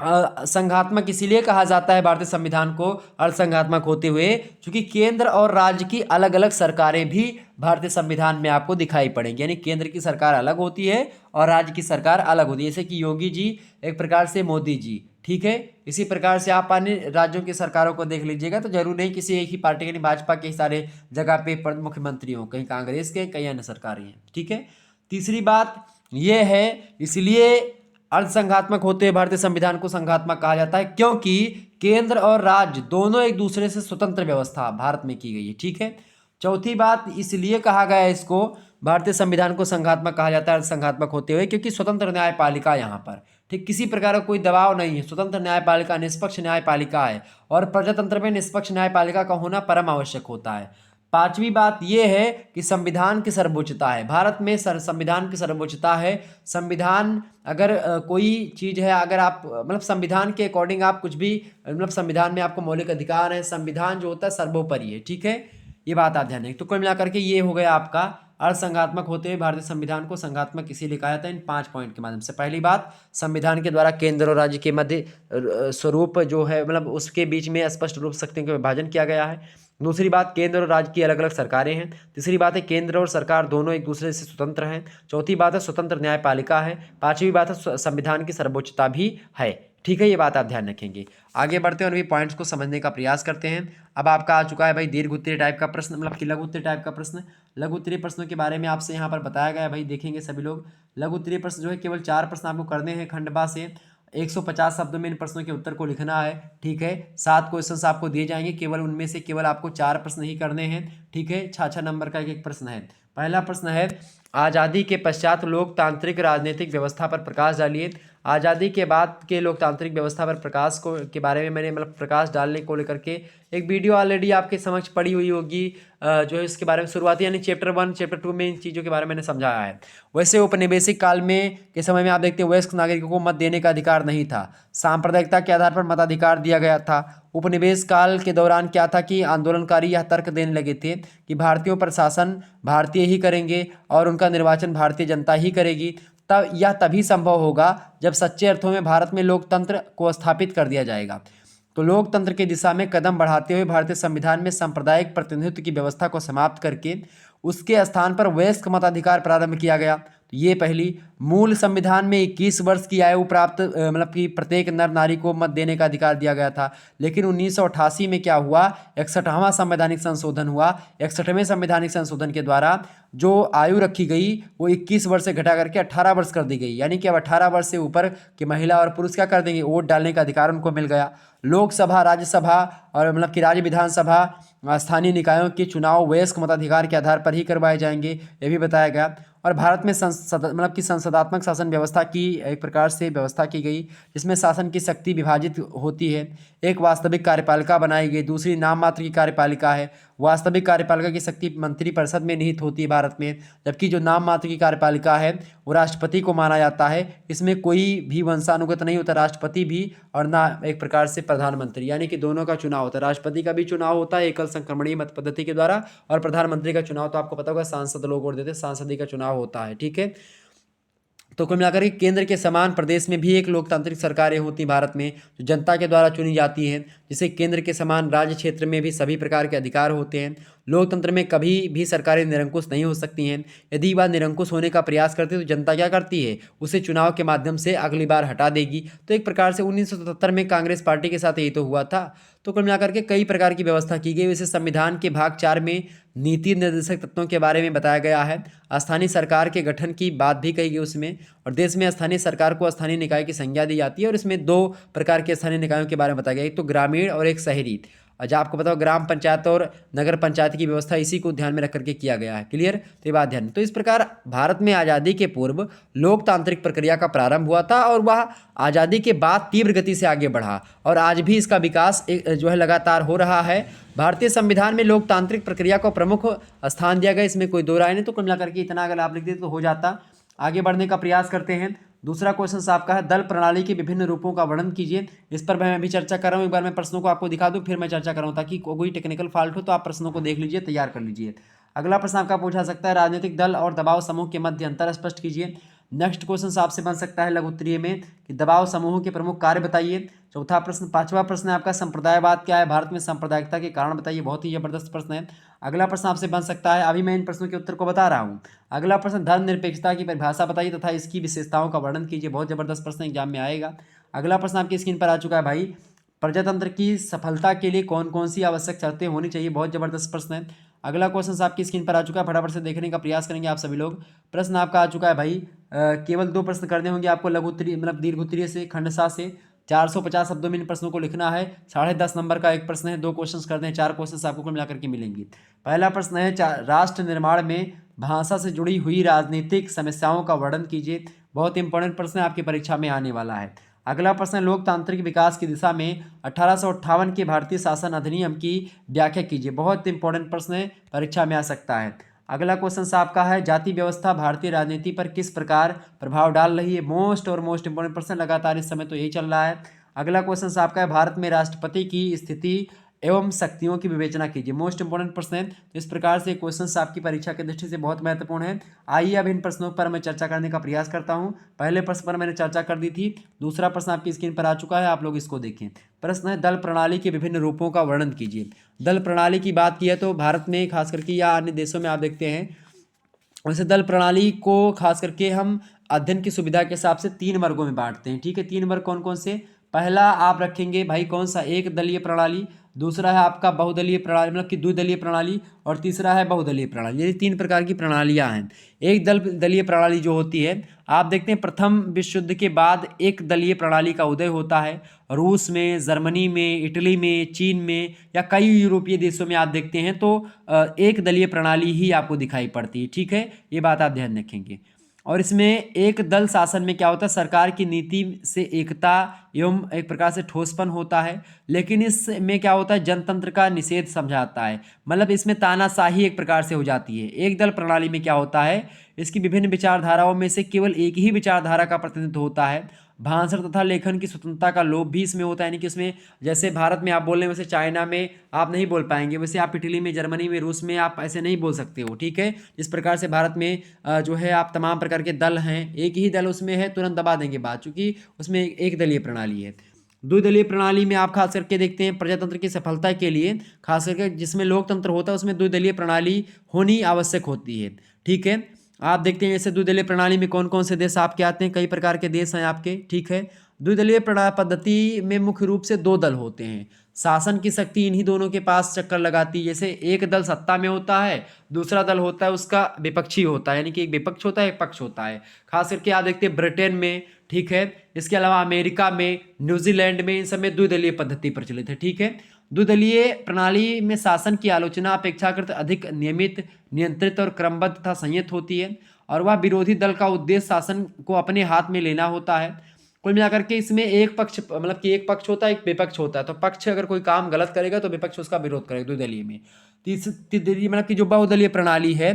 S1: संघात्मक इसीलिए कहा जाता है भारतीय संविधान को अर्धसंघात्मक होते हुए, क्योंकि केंद्र और राज्य की अलग अलग सरकारें भी भारतीय संविधान में आपको दिखाई पड़ेंगी। यानी केंद्र की सरकार अलग होती है और राज्य की सरकार अलग होती है, जैसे कि योगी जी एक प्रकार से मोदी जी, ठीक है। इसी प्रकार से आप अन्य राज्यों की सरकारों को देख लीजिएगा, तो जरूर नहीं किसी एक ही पार्टी के, नहीं भाजपा के सारे जगह पे मुख्यमंत्री हों, कहीं कांग्रेस के, कई अन्य सरकारें हैं, ठीक है। तीसरी बात यह है, इसलिए अर्धसंघात्मक होते हुए भारतीय संविधान को संघात्मक कहा जाता है क्योंकि केंद्र और राज्य दोनों एक दूसरे से स्वतंत्र व्यवस्था भारत में की गई है, ठीक है। चौथी बात, इसलिए कहा गया है इसको भारतीय संविधान को संघात्मक कहा जाता है अर्धसंघात्मक होते हुए, क्योंकि स्वतंत्र न्यायपालिका यहाँ पर, ठीक, किसी प्रकार का कोई दबाव नहीं है, स्वतंत्र न्यायपालिका, निष्पक्ष न्यायपालिका है, और प्रजातंत्र में निष्पक्ष न्यायपालिका का होना परम आवश्यक होता है। पांचवी बात यह है कि संविधान की सर्वोच्चता है भारत में, संविधान की सर्वोच्चता है। संविधान अगर कोई चीज़ है, अगर आप मतलब संविधान के अकॉर्डिंग आप कुछ भी मतलब संविधान में आपको मौलिक अधिकार है, संविधान जो होता है सर्वोपरि है, ठीक है। ये बात आप ध्यान रखें। तो कुल मिलाकर के ये हो गया आपका अर्धसंघात्मक होते हुए भारतीय संविधान को संघात्मक इसीलिए कहा जाता है इन 5 पॉइंट के माध्यम से। पहली बात, संविधान के द्वारा केंद्र और राज्य के मध्य स्वरूप जो है मतलब उसके बीच में स्पष्ट रूप से शक्तियों का विभाजन किया गया है। दूसरी बात, केंद्र और राज्य की अलग अलग सरकारें हैं। तीसरी बात है, केंद्र और सरकार दोनों एक दूसरे से स्वतंत्र हैं। चौथी बात है, स्वतंत्र न्यायपालिका है। पांचवी बात है, संविधान की सर्वोच्चता भी है, ठीक है। ये बात आप ध्यान रखेंगे। आगे बढ़ते हैं और भी पॉइंट्स को समझने का प्रयास करते हैं। अब आपका आ चुका है भाई दीर्घ उत्तरीय टाइप का प्रश्न, मतलब कि लघु उत्तरीय टाइप का प्रश्न। लघु उत्तरीय प्रश्नों के बारे में आपसे यहाँ पर बताया गया है भाई, देखेंगे सभी लोग। लघु उत्तरीय प्रश्न जो है केवल 4 प्रश्न आपको करने हैं खंडवा से, 150 शब्दों में इन प्रश्नों के उत्तर को लिखना है, ठीक है। 7 क्वेश्चंस आपको दिए जाएंगे, केवल उनमें से केवल आपको 4 प्रश्न ही करने हैं, ठीक है। 6 नंबर का एक प्रश्न है। पहला प्रश्न है, आज़ादी के पश्चात लोकतांत्रिक राजनीतिक व्यवस्था पर प्रकाश डालिए। आज़ादी के बाद के लोकतांत्रिक व्यवस्था पर प्रकाश को के बारे में मैंने मतलब प्रकाश डालने को लेकर के एक वीडियो ऑलरेडी आपके समक्ष पड़ी हुई होगी, जो है इसके बारे में शुरुआती यानी चैप्टर 1 चैप्टर 2 में इन चीज़ों के बारे में मैंने समझाया है। वैसे औपनिवेशिक काल में के समय में आप देखते हैं वयस्क नागरिकों को मत देने का अधिकार नहीं था, सांप्रदायिकता के आधार पर मताधिकार दिया गया था। उपनिवेश काल के दौरान क्या था कि आंदोलनकारी यह तर्क देने लगे थे कि भारतीयों पर शासन भारतीय ही करेंगे और उनका निर्वाचन भारतीय जनता ही करेगी। तब यह तभी संभव होगा जब सच्चे अर्थों में भारत में लोकतंत्र को स्थापित कर दिया जाएगा। तो लोकतंत्र की दिशा में कदम बढ़ाते हुए भारतीय संविधान में सांप्रदायिक प्रतिनिधित्व की व्यवस्था को समाप्त करके उसके स्थान पर वयस्क मताधिकार प्रारंभ किया गया। तो ये पहली। मूल संविधान में 21 वर्ष की आयु प्राप्त मतलब कि प्रत्येक नर नारी को मत देने का अधिकार दिया गया था। लेकिन 1988 में क्या हुआ, 61वां संवैधानिक संशोधन हुआ। 61वें संवैधानिक संशोधन के द्वारा जो आयु रखी गई वो 21 वर्ष से घटा करके 18 वर्ष कर दी गई। यानी कि अब 18 वर्ष से ऊपर की महिला और पुरुष क्या कर देंगे, वोट डालने का अधिकार उनको मिल गया। लोकसभा, राज्यसभा और मतलब कि राज्य विधानसभा, स्थानीय निकायों के चुनाव वयस्क मताधिकार के आधार पर ही करवाए जाएंगे, ये भी बताया गया। और भारत में संसद मतलब कि संसदात्मक शासन व्यवस्था की एक प्रकार से व्यवस्था की गई, जिसमें शासन की शक्ति विभाजित होती है। एक वास्तविक कार्यपालिका बनाई गई, दूसरी नाम मात्र की कार्यपालिका है। वास्तविक कार्यपालिका की शक्ति मंत्रिपरिषद में निहित होती है भारत में, जबकि जो नाम मात्र की कार्यपालिका है वो राष्ट्रपति को माना जाता है। इसमें कोई भी वंशानुगत नहीं होता, राष्ट्रपति भी और ना एक प्रकार से प्रधानमंत्री, यानी कि दोनों का चुनाव होता है। राष्ट्रपति का भी चुनाव होता है एकल संक्रमणीय मत पद्धति के द्वारा, और प्रधानमंत्री का चुनाव तो आपको पता होगा सांसद लोग वोट देते हैं, सांसद का चुनाव होता है। ठीक है, तो कुल मिलाकर के केंद्र के समान प्रदेश में भी एक लोकतांत्रिक सरकारें होती भारत में, जो जनता के द्वारा चुनी जाती हैं। जिसे केंद्र के समान राज्य क्षेत्र में भी सभी प्रकार के अधिकार होते हैं। लोकतंत्र में कभी भी सरकारें निरंकुश नहीं हो सकती हैं। यदि वह निरंकुश होने का प्रयास करती है तो जनता क्या करती है, उसे चुनाव के माध्यम से अगली बार हटा देगी। तो एक प्रकार से 1977 में कांग्रेस पार्टी के साथ यही तो हुआ था। तो कुल मिलाकर के कई प्रकार की व्यवस्था की गई। वैसे संविधान के भाग 4 में नीति निर्देशक तत्वों के बारे में बताया गया है। स्थानीय सरकार के गठन की बात भी कही गई उसमें, और देश में स्थानीय सरकार को स्थानीय निकाय की संज्ञा दी जाती है। और इसमें 2 प्रकार के स्थानीय निकायों के बारे में बताया गया, एक तो ग्रामीण और एक शहरी। अच्छा, आपको बताओ ग्राम पंचायत और नगर पंचायत की व्यवस्था इसी को ध्यान में रख करके किया गया है। क्लियर, तो ये बात ध्यान। तो इस प्रकार भारत में आज़ादी के पूर्व लोकतांत्रिक प्रक्रिया का प्रारंभ हुआ था, और वह आज़ादी के बाद तीव्र गति से आगे बढ़ा, और आज भी इसका विकास जो है लगातार हो रहा है। भारतीय संविधान में लोकतांत्रिक प्रक्रिया को प्रमुख स्थान दिया गया, इसमें कोई दो राय नहीं। तो कुल मिलाकर के इतना अगर आप लिख देते तो हो जाता। आगे बढ़ने का प्रयास करते हैं। दूसरा क्वेश्चन आपका है, दल प्रणाली के विभिन्न रूपों का वर्णन कीजिए। इस पर मैं अभी चर्चा कर रहा हूँ, एक बार मैं प्रश्नों को आपको दिखा दूँ फिर मैं चर्चा कर रहा हूँ, ताकि कोई टेक्निकल फॉल्ट हो तो आप प्रश्नों को देख लीजिए, तैयार कर लीजिए। अगला प्रश्न आपका पूछा सकता है, राजनीतिक दल और दबाव समूह के मध्य अंतर स्पष्ट कीजिए। नेक्स्ट क्वेश्चन आपसे बन सकता है लघु उत्तरीय में कि दबाव समूह के प्रमुख कार्य बताइए। चौथा प्रश्न, पांचवा प्रश्न है आपका, संप्रदायवाद क्या है, भारत में सांप्रदायिकता के कारण बताइए। बहुत ही जबरदस्त प्रश्न है। अगला प्रश्न आपसे बन सकता है, अभी मैं इन प्रश्नों के उत्तर को बता रहा हूँ। अगला प्रश्न, धर्मनिरपेक्षता की परिभाषा बताइए तथा इसकी विशेषताओं का वर्णन कीजिए। बहुत जबरदस्त प्रश्न एग्जाम में आएगा। अगला प्रश्न आपकी स्क्रीन पर आ चुका है भाई, प्रजातंत्र की सफलता के लिए कौन कौन सी आवश्यक शर्तें होनी चाहिए। बहुत जबरदस्त प्रश्न है। अगला क्वेश्चन आपकी स्क्रीन पर आ चुका है, फटाफट से देखने का प्रयास करेंगे आप सभी लोग। प्रश्न आपका आ चुका है भाई, केवल 2 प्रश्न करने होंगे आपको लघु उत्तरीय मतलब दीर्घ उत्तरीय से, खंडसा से। 450 शब्दों में इन प्रश्नों को लिखना है। 10.5 नंबर का एक प्रश्न है, 2 क्वेश्चन करते हैं, 4 क्वेश्चन आपको कुल मिलाकर के मिलेंगे। पहला प्रश्न है, राष्ट्र निर्माण में भाषा से जुड़ी हुई राजनीतिक समस्याओं का वर्णन कीजिए। बहुत इंपॉर्टेंट प्रश्न है, आपकी परीक्षा में आने वाला है। अगला प्रश्न, लोकतांत्रिक विकास की दिशा में 1858 के भारतीय शासन अधिनियम की व्याख्या कीजिए। बहुत इंपॉर्टेंट प्रश्न है, परीक्षा में आ सकता है। अगला क्वेश्चन आपका है, जाति व्यवस्था भारतीय राजनीति पर किस प्रकार प्रभाव डाल रही है। मोस्ट इंपॉर्टेंट प्रश्न, लगातार इस समय तो यही चल रहा है। अगला क्वेश्चन आपका है, भारत में राष्ट्रपति की स्थिति एवं शक्तियों की विवेचना कीजिए। मोस्ट इंपॉर्टेंट प्रश्न है। तो इस प्रकार से क्वेश्चंस आपकी परीक्षा की दृष्टि से बहुत महत्वपूर्ण है। आइए अब इन प्रश्नों पर मैं चर्चा करने का प्रयास करता हूं। पहले प्रश्न पर मैंने चर्चा कर दी थी, दूसरा प्रश्न आपकी स्क्रीन पर आ चुका है, आप लोग इसको देखें। प्रश्न है, दल प्रणाली के विभिन्न रूपों का वर्णन कीजिए। दल प्रणाली की बात की है तो भारत में खास करके या अन्य देशों में आप देखते हैं, वैसे दल प्रणाली को खास करके हम अध्ययन की सुविधा के हिसाब से 3 वर्गों में बांटते हैं। ठीक है, 3 वर्ग कौन कौन से। पहला आप रखेंगे भाई कौन सा, एक दलीय प्रणाली। दूसरा है आपका बहुदलीय प्रणाली मतलब कि द्विदलीय प्रणाली, और तीसरा है बहुदलीय प्रणाली। ये 3 प्रकार की प्रणालियां हैं। एक दलीय प्रणाली जो होती है, आप देखते हैं प्रथम विश्व युद्ध के बाद एक दलीय प्रणाली का उदय होता है। रूस में, जर्मनी में, इटली में, चीन में या कई यूरोपीय देशों में आप देखते हैं तो एक दलीय प्रणाली ही आपको दिखाई पड़ती है। ठीक है, ये बात आप ध्यान रखेंगे। और इसमें एक दल शासन में क्या होता है, सरकार की नीति से एकता एवं एक प्रकार से ठोसपन होता है। लेकिन इसमें क्या होता है, जनतंत्र का निषेध समझाता है, मतलब इसमें तानाशाही एक प्रकार से हो जाती है। एक दल प्रणाली में क्या होता है, इसकी विभिन्न विचारधाराओं में से केवल एक ही विचारधारा का प्रतिनिधित्व होता है। भाषण तथा लेखन की स्वतंत्रता का लोभ भी इसमें होता है, यानी कि इसमें जैसे भारत में आप बोल रहे हैं वैसे चाइना में आप नहीं बोल पाएंगे, वैसे आप इटली में, जर्मनी में, रूस में आप ऐसे नहीं बोल सकते हो। ठीक है, इस प्रकार से भारत में जो है आप तमाम प्रकार के दल हैं, एक ही दल उसमें है, तुरंत दबा देंगे बात, चूंकि उसमें एक दलीय प्रणाली है। द्विदलीय प्रणाली में आप खास करके देखते हैं प्रजातंत्र की सफलता के लिए, खास करके जिसमें लोकतंत्र होता है उसमें द्विदलीय प्रणाली होनी आवश्यक होती है। ठीक है, आप देखते हैं जैसे द्विदलीय प्रणाली में कौन कौन से देश आपके आते हैं, कई प्रकार के देश हैं आपके, ठीक है। द्विदलीय पद्धति में मुख्य रूप से दो दल होते हैं। शासन की शक्ति इन्हीं दोनों के पास चक्कर लगाती है। जैसे एक दल सत्ता में होता है, दूसरा दल होता है उसका विपक्षी होता है, यानी कि एक विपक्ष होता है एक पक्ष होता है। खास करके आप देखते हैं ब्रिटेन में, ठीक है, इसके अलावा अमेरिका में, न्यूजीलैंड में, इन सब में द्विदलीय पद्धति प्रचलित है, ठीक है। द्विदलीय प्रणाली में शासन की आलोचना अपेक्षाकृत अधिक नियमित, नियंत्रित और क्रमबद्ध तथा संयत होती है, और वह विरोधी दल का उद्देश्य शासन को अपने हाथ में लेना होता है। कुल मिलाकर के इसमें एक पक्ष, मतलब कि एक पक्ष होता है एक विपक्ष होता है। तो पक्ष अगर कोई काम गलत करेगा तो विपक्ष उसका विरोध करेगा द्विदलीय में। तीसरी मतलब कि जो बहुदलीय प्रणाली है,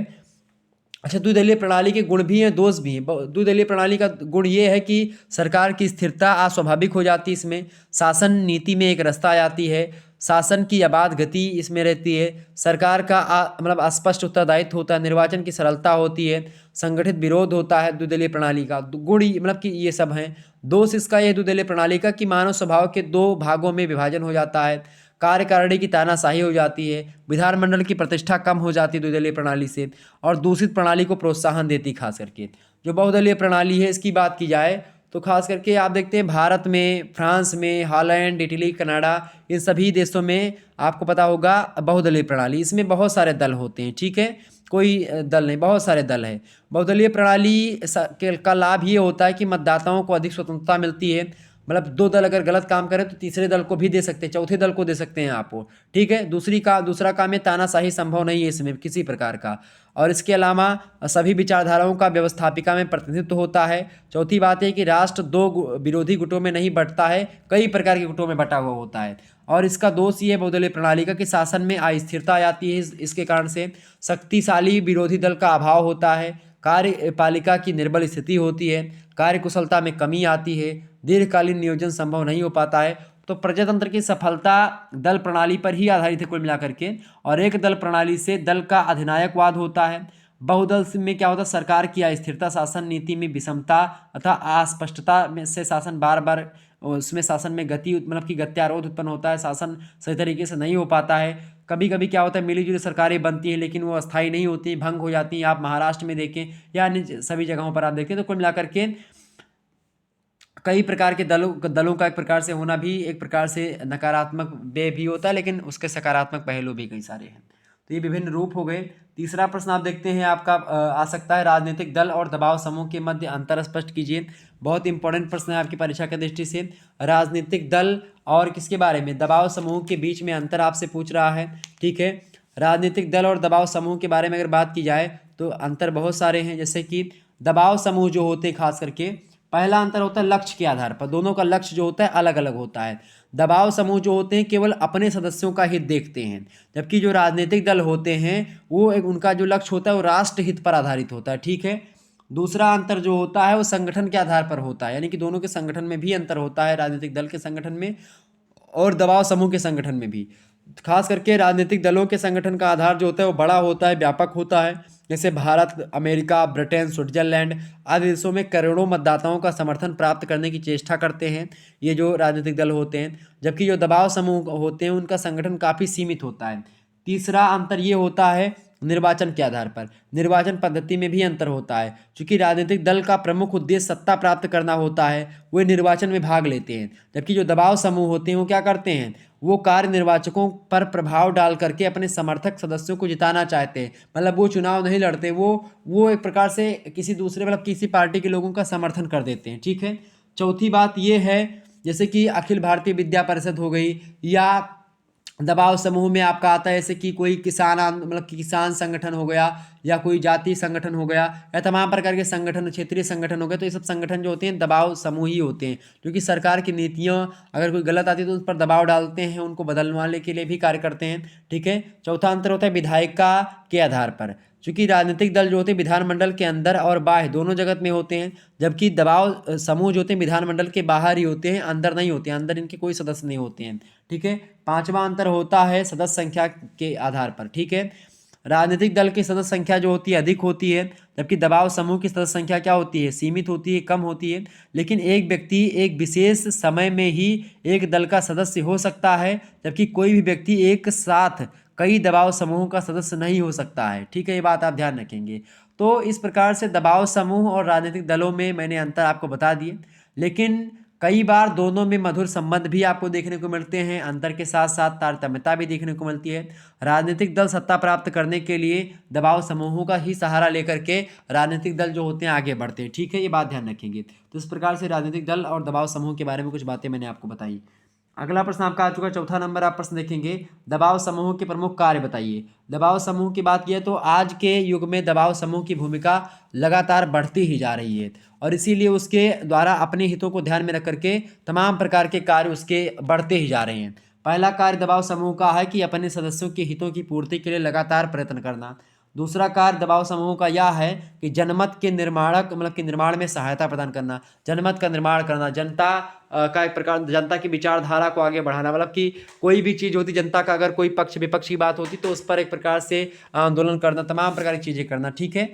S1: अच्छा, द्विदलीय प्रणाली के गुण भी हैं दोष भी हैं। द्विदलीय प्रणाली का गुण ये है कि सरकार की स्थिरता अस्वाभाविक हो जाती है इसमें, शासन नीति में एक रास्ता आ जाती है, शासन की अबाध गति इसमें रहती है, सरकार का मतलब स्पष्ट उत्तरदायित्व होता है, निर्वाचन की सरलता होती है, संगठित विरोध होता है द्विदलीय प्रणाली का। गुण मतलब कि ये सब हैं। दोष इसका ये द्विदलीय प्रणाली का कि मानव स्वभाव के दो भागों में विभाजन हो जाता है, कार्यकारिणी की तानाशाही हो जाती है, विधानमंडल की प्रतिष्ठा कम हो जाती है द्विदलीय प्रणाली से, और दूषित प्रणाली को प्रोत्साहन देती। खास करके जो बहुदलीय प्रणाली है इसकी बात की जाए तो खास करके आप देखते हैं भारत में, फ्रांस में, हॉलैंड, इटली, कनाडा, इन सभी देशों में आपको पता होगा बहुदलीय प्रणाली, इसमें बहुत सारे दल होते हैं, ठीक है, कोई दल नहीं, बहुत सारे दल हैं। बहुदलीय प्रणाली का लाभ ये होता है कि मतदाताओं को अधिक स्वतंत्रता मिलती है। मतलब दो दल अगर गलत काम करें तो तीसरे दल को भी दे सकते हैं, चौथे दल को दे सकते हैं आप, ठीक है। दूसरा काम है तानाशाही संभव नहीं है इसमें किसी प्रकार का, और इसके अलावा सभी विचारधाराओं का व्यवस्थापिका में प्रतिनिधित्व होता है। चौथी बात है कि राष्ट्र दो विरोधी गुटों में नहीं बंटता है, कई प्रकार के गुटों में बंटा हुआ होता है। और इसका दोष ये है बहुदलीय प्रणाली का कि शासन में अस्थिरता आ जाती है, इसके कारण से शक्तिशाली विरोधी दल का अभाव होता है, कार्यपालिका की निर्बल स्थिति होती है, कार्यकुशलता में कमी आती है, दीर्घकालीन नियोजन संभव नहीं हो पाता है। तो प्रजातंत्र की सफलता दल प्रणाली पर ही आधारित है कुल मिलाकर के, और एक दल प्रणाली से दल का अधिनायकवाद होता है। बहुदल में क्या होता है, सरकार की अस्थिरता, शासन नीति में विषमता तथा अस्पष्टता में से शासन बार बार उसमें शासन में गति मतलब कि गत्यारोध उत्पन्न होता है, शासन सही तरीके से नहीं हो पाता है। कभी कभी क्या होता है, मिलीजुली सरकारें बनती हैं लेकिन वो अस्थायी नहीं होती, भंग हो जाती हैं। आप महाराष्ट्र में देखें या अन्य सभी जगहों पर आप देखें तो कुल मिलाकर के कई प्रकार के दलों का एक प्रकार से होना भी एक प्रकार से नकारात्मक व्यय भी होता है, लेकिन उसके सकारात्मक पहलू भी कई सारे हैं। तो ये विभिन्न रूप हो गए। तीसरा प्रश्न आप देखते हैं आपका आ सकता है, राजनीतिक दल और दबाव समूह के मध्य अंतर स्पष्ट कीजिए। बहुत इंपॉर्टेंट प्रश्न है आपकी परीक्षा की दृष्टि से। राजनीतिक दल और किसके बारे में, दबाव समूह के बीच में अंतर आपसे पूछ रहा है, ठीक है। राजनीतिक दल और दबाव समूह के बारे में अगर बात की जाए तो अंतर बहुत सारे हैं। जैसे कि दबाव समूह जो होते हैं, खास करके पहला अंतर होता है लक्ष्य के आधार पर, दोनों का लक्ष्य जो होता है अलग अलग होता है। दबाव समूह जो होते हैं केवल अपने सदस्यों का हित देखते हैं, जबकि जो राजनीतिक दल होते हैं वो उनका जो लक्ष्य होता है वो राष्ट्र हित पर आधारित होता है, ठीक है। दूसरा अंतर जो होता है वो संगठन के आधार पर होता है, यानी कि दोनों के संगठन में भी अंतर होता है, राजनीतिक दल के संगठन में और दबाव समूह के संगठन में भी। खास करके राजनीतिक दलों के संगठन का आधार जो होता है वो बड़ा होता है, व्यापक होता है। जैसे भारत, अमेरिका, ब्रिटेन, स्विट्जरलैंड आदि देशों में करोड़ों मतदाताओं का समर्थन प्राप्त करने की चेष्टा करते हैं ये जो राजनीतिक दल होते हैं, जबकि जो दबाव समूह होते हैं उनका संगठन काफ़ी सीमित होता है। तीसरा अंतर ये होता है निर्वाचन के आधार पर, निर्वाचन पद्धति में भी अंतर होता है। चूंकि राजनीतिक दल का प्रमुख उद्देश्य सत्ता प्राप्त करना होता है, वे निर्वाचन में भाग लेते हैं, जबकि जो दबाव समूह होते हैं वो क्या करते हैं, वो कार्य निर्वाचकों पर प्रभाव डाल करके अपने समर्थक सदस्यों को जिताना चाहते हैं। मतलब वो चुनाव नहीं लड़ते, वो एक प्रकार से किसी दूसरे मतलब किसी पार्टी के लोगों का समर्थन कर देते हैं, ठीक है। चौथी बात ये है, जैसे कि अखिल भारतीय विद्या परिषद हो गई, या दबाव समूह में आपका आता है जैसे कि कोई मतलब कि किसान संगठन हो गया, या कोई जाति संगठन हो गया, या तमाम प्रकार के संगठन, क्षेत्रीय संगठन हो गए। तो ये सब संगठन जो होते हैं दबाव समूह ही होते हैं, क्योंकि सरकार की नीतियाँ अगर कोई गलत आती है तो उस पर दबाव डालते हैं, उनको बदलवाने के लिए भी कार्य करते हैं, ठीक है। चौथा अंतर होता है विधायिका के आधार पर, चूँकि राजनीतिक दल जो होते हैं विधानमंडल के अंदर और बाहर दोनों जगत में होते हैं, जबकि दबाव समूह जो होते हैं विधानमंडल के बाहर ही होते हैं, अंदर नहीं होते हैं, अंदर इनके कोई सदस्य नहीं होते हैं, ठीक है। पांचवा अंतर होता है सदस्य संख्या के आधार पर, ठीक है। राजनीतिक दल की सदस्य संख्या जो होती है अधिक होती है, जबकि दबाव समूह की सदस्य संख्या क्या होती है, सीमित होती है, कम होती है। लेकिन एक व्यक्ति एक विशेष समय में ही एक दल का सदस्य हो सकता है, जबकि कोई भी व्यक्ति एक साथ कई दबाव समूहों का सदस्य नहीं हो सकता है, ठीक है। ये बात आप ध्यान रखेंगे। तो इस प्रकार से दबाव समूह और राजनीतिक दलों में मैंने अंतर आपको बता दिए, लेकिन कई बार दोनों में मधुर संबंध भी आपको देखने को मिलते हैं। अंतर के साथ साथ तारतम्यता भी देखने को मिलती है। राजनीतिक दल सत्ता प्राप्त करने के लिए दबाव समूहों का ही सहारा लेकर के राजनीतिक दल जो होते हैं आगे बढ़ते हैं। ठीक है, ये बात ध्यान रखेंगे। तो इस प्रकार से राजनीतिक दल और दबाव समूह के बारे में कुछ बातें मैंने आपको बताई। अगला प्रश्न आपका आ चुका है, चौथा नंबर आप प्रश्न देखेंगे, दबाव समूह के प्रमुख कार्य बताइए। दबाव समूह की बात की तो आज के युग में दबाव समूह की भूमिका लगातार बढ़ती ही जा रही है और इसीलिए उसके द्वारा अपने हितों को ध्यान में रख करके तमाम प्रकार के कार्य उसके बढ़ते ही जा रहे हैं। पहला कार्य दबाव समूह का है कि अपने सदस्यों के हितों की पूर्ति के लिए लगातार प्रयत्न करना। दूसरा कार्य दबाव समूह का यह है कि जनमत के निर्माणक मतलब कि निर्माण में सहायता प्रदान करना, जनमत का निर्माण करना, जनता का एक प्रकार जनता की विचारधारा को आगे बढ़ाना। मतलब कि कोई भी चीज़ होती, जनता का अगर कोई पक्ष विपक्ष की बात होती तो उस पर एक प्रकार से आंदोलन करना, तमाम प्रकार की चीज़ें करना। ठीक है।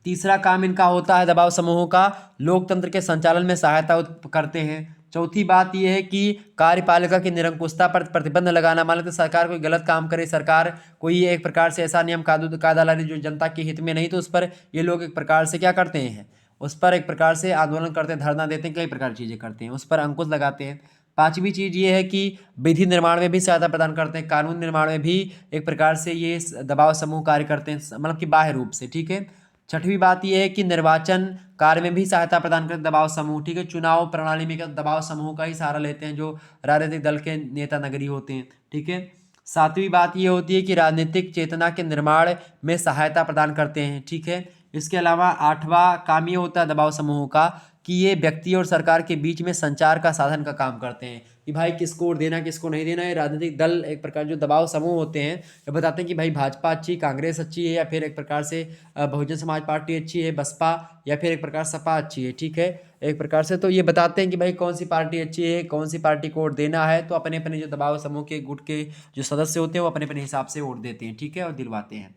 S1: तीसरा काम इनका होता है दबाव समूहों का लोकतंत्र के संचालन में सहायता करते हैं। चौथी बात यह है कि कार्यपालिका की निरंकुशता पर प्रतिबंध लगाना। मान लेते सरकार कोई गलत काम करे, सरकार कोई एक प्रकार से ऐसा नियम कायदा ला रही जो जनता के हित में नहीं, तो उस पर ये लोग एक प्रकार से क्या करते हैं, उस पर एक प्रकार से आंदोलन करते हैं, धरना देते हैं, कई प्रकार की चीज़ें करते हैं, उस पर अंकुश लगाते हैं। पांचवी चीज़ ये है कि विधि निर्माण में भी सहायता प्रदान करते हैं, कानून निर्माण में भी एक प्रकार से ये दबाव समूह कार्य करते हैं, मतलब कि बाह्य रूप से। ठीक है। छठवीं बात यह है कि निर्वाचन कार्य में भी सहायता प्रदान करते दबाव समूह। ठीक है। चुनाव प्रणाली में दबाव समूह का ही सहारा लेते हैं जो राजनीतिक दल के नेता नगरी होते हैं। ठीक है। सातवीं बात यह होती है कि राजनीतिक चेतना के निर्माण में सहायता प्रदान करते हैं। ठीक है। इसके अलावा आठवां काम ये होता है दबाव समूहों का कि ये व्यक्ति और सरकार के बीच में संचार का साधन का काम करते हैं कि भाई किसको वोट देना किसको नहीं देना है। राजनीतिक दल एक प्रकार जो दबाव समूह होते हैं ये बताते हैं कि भाई भाजपा अच्छी, कांग्रेस अच्छी है, या फिर एक प्रकार से बहुजन समाज पार्टी अच्छी है, बसपा, या फिर एक प्रकार सपा अच्छी है। ठीक है। एक प्रकार से तो ये बताते हैं कि भाई कौन सी पार्टी अच्छी है, कौन सी पार्टी को वोट देना है। तो अपने अपने जो दबाव समूह के गुट के जो सदस्य होते हैं वो अपने अपने हिसाब से वोट देते हैं। ठीक है, और दिलवाते हैं।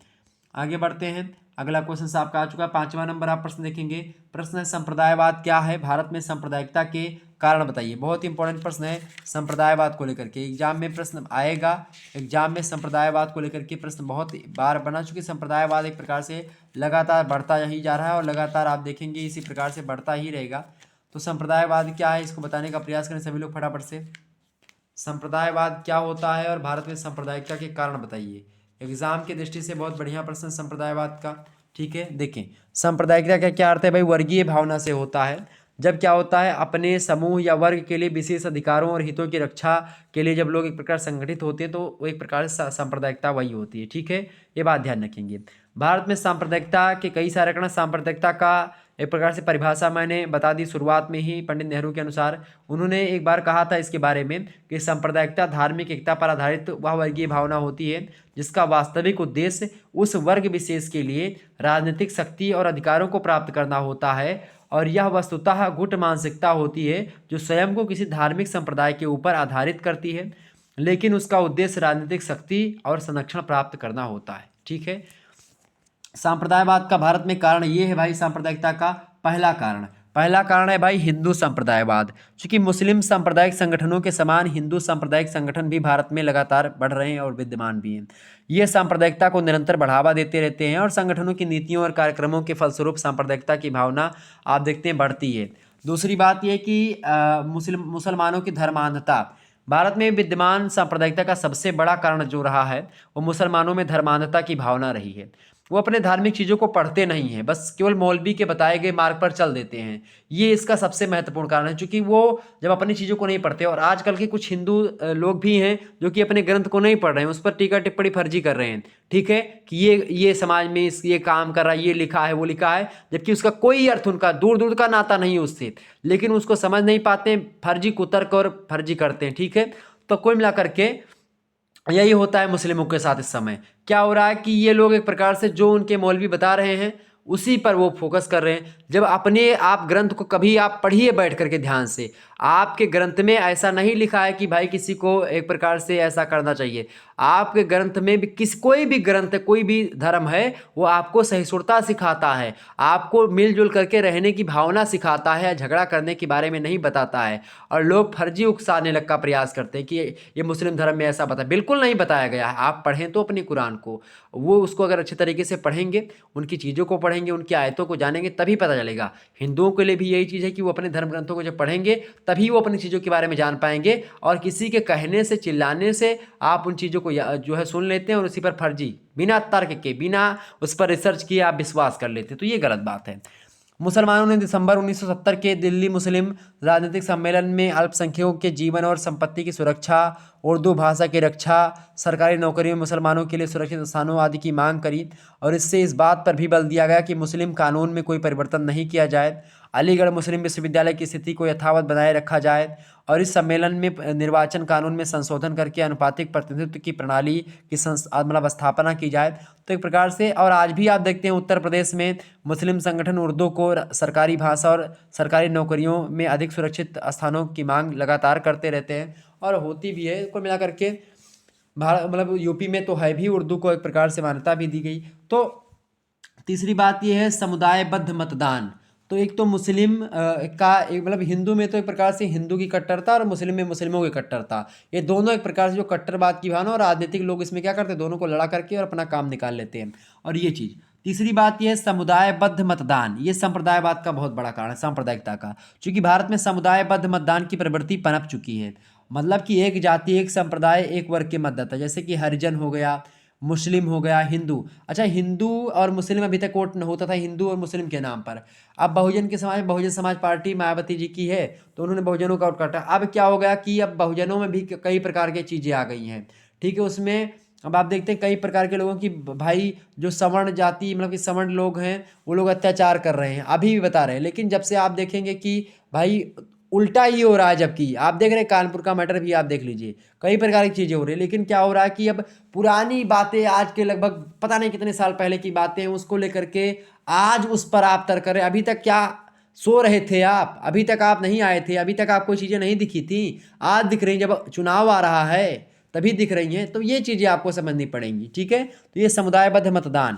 S1: आगे बढ़ते हैं। अगला क्वेश्चन आपका आ चुका है, पांचवा नंबर आप प्रश्न देखेंगे। प्रश्न है संप्रदायवाद क्या है, भारत में सांप्रदायिकता के कारण बताइए। बहुत इंपॉर्टेंट प्रश्न है सांप्रदायवाद को लेकर के, एग्जाम में प्रश्न आएगा। एग्जाम में सांप्रदायवाद को लेकर के प्रश्न बहुत बार बना चुके। सांप्रदायवाद एक प्रकार से लगातार बढ़ता ही जा रहा है और लगातार आप देखेंगे इसी प्रकार से बढ़ता ही रहेगा। तो सांप्रदायवाद क्या है इसको बताने का प्रयास करें सभी लोग फटाफट से। सांप्रदायवाद क्या होता है और भारत में सांप्रदायिकता के कारण बताइए। एग्जाम की दृष्टि से बहुत बढ़िया प्रश्न संप्रदायवाद का। ठीक है। देखें सांप्रदायिकता का क्या अर्थ है भाई, वर्गीय भावना से होता है। जब क्या होता है अपने समूह या वर्ग के लिए विशेष अधिकारों और हितों की रक्षा के लिए जब लोग एक प्रकार संगठित होते हैं तो वो एक प्रकार से सांप्रदायिकता वही होती है। ठीक है, ये बात ध्यान रखेंगे। भारत में सांप्रदायिकता के कई सारे कारण। सांप्रदायिकता का एक प्रकार से परिभाषा मैंने बता दी शुरुआत में ही, पंडित नेहरू के अनुसार। उन्होंने एक बार कहा था इसके बारे में कि सांप्रदायिकता धार्मिक एकता पर आधारित वह वर्गीय भावना होती है जिसका वास्तविक उद्देश्य उस वर्ग विशेष के लिए राजनीतिक शक्ति और अधिकारों को प्राप्त करना होता है, और यह वस्तुतः गुट मानसिकता होती है जो स्वयं को किसी धार्मिक संप्रदाय के ऊपर आधारित करती है, लेकिन उसका उद्देश्य राजनीतिक शक्ति और संरक्षण प्राप्त करना होता है। ठीक है। सांप्रदायवाद का भारत में कारण ये है भाई, सांप्रदायिकता का पहला कारण है भाई हिंदू सांप्रदायवाद। चूंकि मुस्लिम सांप्रदायिक संगठनों के समान हिंदू सांप्रदायिक संगठन भी भारत में लगातार बढ़ रहे हैं और विद्यमान भी हैं। ये सांप्रदायिकता को निरंतर बढ़ावा देते रहते हैं और संगठनों की नीतियों और कार्यक्रमों के फलस्वरूप सांप्रदायिकता की भावना आप देखते हैं बढ़ती है। दूसरी बात यह कि मुसलमानों की धर्मांधता। भारत में विद्यमान सांप्रदायिकता का सबसे बड़ा कारण जो रहा है वो मुसलमानों में धर्मांधता की भावना रही है। वो अपने धार्मिक चीज़ों को पढ़ते नहीं हैं, बस केवल मौलवी के बताए गए मार्ग पर चल देते हैं। ये इसका सबसे महत्वपूर्ण कारण है, क्योंकि वो जब अपनी चीज़ों को नहीं पढ़ते। और आजकल के कुछ हिंदू लोग भी हैं जो कि अपने ग्रंथ को नहीं पढ़ रहे हैं, उस पर टीका टिप्पणी फर्जी कर रहे हैं। ठीक है, कि ये समाज में ये काम कर रहा है, ये लिखा है, वो लिखा है, जबकि उसका कोई अर्थ उनका दूर दूर का नाता नहीं उससे, लेकिन उसको समझ नहीं पाते, फर्जी कुतर्क और फर्जी करते हैं। ठीक है। तो कुल मिलाकर के यही होता है मुस्लिमों के साथ। इस समय क्या हो रहा है कि ये लोग एक प्रकार से जो उनके मौलवी बता रहे हैं उसी पर वो फोकस कर रहे हैं। जब अपने आप ग्रंथ को कभी आप पढ़िए बैठ करके ध्यान से, आपके ग्रंथ में ऐसा नहीं लिखा है कि भाई किसी को एक प्रकार से ऐसा करना चाहिए। आपके ग्रंथ में भी कोई भी ग्रंथ है, कोई भी धर्म है, वो आपको सहिष्णुता सिखाता है, आपको मिलजुल करके रहने की भावना सिखाता है, झगड़ा करने के बारे में नहीं बताता है। और लोग फर्जी उकसाने लग का प्रयास करते हैं कि ये मुस्लिम धर्म में ऐसा बताया, बिल्कुल नहीं बताया गया है। आप पढ़ें तो अपने कुरान को, वो उसको अगर अच्छे तरीके से पढ़ेंगे, उनकी चीज़ों को पढ़ेंगे, उनकी आयतों को जानेंगे, तभी पता चलेगा। हिंदुओं के लिए भी यही चीज़ है कि वो अपने धर्म ग्रंथों को जब पढ़ेंगे तभी वो अपनी चीज़ों के बारे में जान पाएंगे। और किसी के कहने से, चिल्लाने से आप उन चीज़ों को जो है सुन लेते हैं और उसी पर फर्जी, बिना तर्क के, बिना उस पर रिसर्च किए आप विश्वास कर लेते हैं, तो ये गलत बात है। मुसलमानों ने दिसंबर 1970 के दिल्ली मुस्लिम राजनीतिक सम्मेलन में अल्पसंख्यकों के जीवन और संपत्ति की सुरक्षा, उर्दू भाषा की रक्षा, सरकारी नौकरियों में मुसलमानों के लिए सुरक्षित स्थानों आदि की मांग करी। और इससे इस बात पर भी बल दिया गया कि मुस्लिम कानून में कोई परिवर्तन नहीं किया जाए, अलीगढ़ मुस्लिम विश्वविद्यालय की स्थिति को यथावत बनाए रखा जाए। और इस सम्मेलन में निर्वाचन कानून में संशोधन करके अनुपातिक प्रतिनिधित्व की प्रणाली की मतलब स्थापना की जाए। तो एक प्रकार से, और आज भी आप देखते हैं उत्तर प्रदेश में मुस्लिम संगठन उर्दू को सरकारी भाषा और सरकारी नौकरियों में अधिक सुरक्षित स्थानों की मांग लगातार करते रहते हैं, और होती भी है। कुल मिलाकर के भारत मतलब यूपी में तो है भी, उर्दू को एक प्रकार से मान्यता भी दी गई। तो तीसरी बात यह है समुदायबद्ध मतदान। तो एक तो मुस्लिम का एक मतलब हिंदू में तो एक प्रकार से हिंदू की कट्टरता और मुस्लिम में मुस्लिमों की कट्टरता, ये दोनों एक प्रकार से जो कट्टरवाद की भावना, और राजनीतिक लोग इसमें क्या करते हैं, दोनों को लड़ा करके और अपना काम निकाल लेते हैं। और ये चीज़ तीसरी बात यह है समुदायबद्ध मतदान। ये संप्रदायवाद का बहुत बड़ा कारण है, सांप्रदायिकता का। चूंकि भारत में समुदायबद्ध मतदान की प्रवृत्ति पनप चुकी है, मतलब कि एक जाति, एक संप्रदाय, एक वर्ग के मतदाता, जैसे कि हरिजन हो गया, मुस्लिम हो गया, हिंदू। अच्छा, हिंदू और मुस्लिम अभी तक वोट होता था हिंदू और मुस्लिम के नाम पर। अब बहुजन के समाज, बहुजन समाज पार्टी मायावती जी की है, तो उन्होंने बहुजनों का वोट काटा। अब क्या हो गया कि अब बहुजनों में भी कई प्रकार की चीज़ें आ गई हैं, ठीक है। उसमें अब आप देखते हैं कई प्रकार के लोगों की, भाई जो सवर्ण जाति मतलब कि सवर्ण लोग हैं, वो लोग अत्याचार कर रहे हैं, अभी भी बता रहे हैं। लेकिन जब से आप देखेंगे कि भाई उल्टा ही हो रहा है, जबकि आप देख रहे हैं कानपुर का मैटर भी आप देख लीजिए, कई प्रकार की चीज़ें हो रही है। लेकिन क्या हो रहा है कि अब पुरानी बातें, आज के लगभग पता नहीं कितने साल पहले की बातें हैं, उसको लेकर के आज उस पर आप तर्क कर रहे हैं। अभी तक क्या सो रहे थे आप? अभी तक आप नहीं आए थे, अभी तक आपको चीज़ें नहीं दिखी थी, आज दिख रही, जब चुनाव आ रहा है तभी दिख रही हैं। तो ये चीज़ें आपको समझनी पड़ेंगी, ठीक है। तो ये समुदायबद्ध मतदान।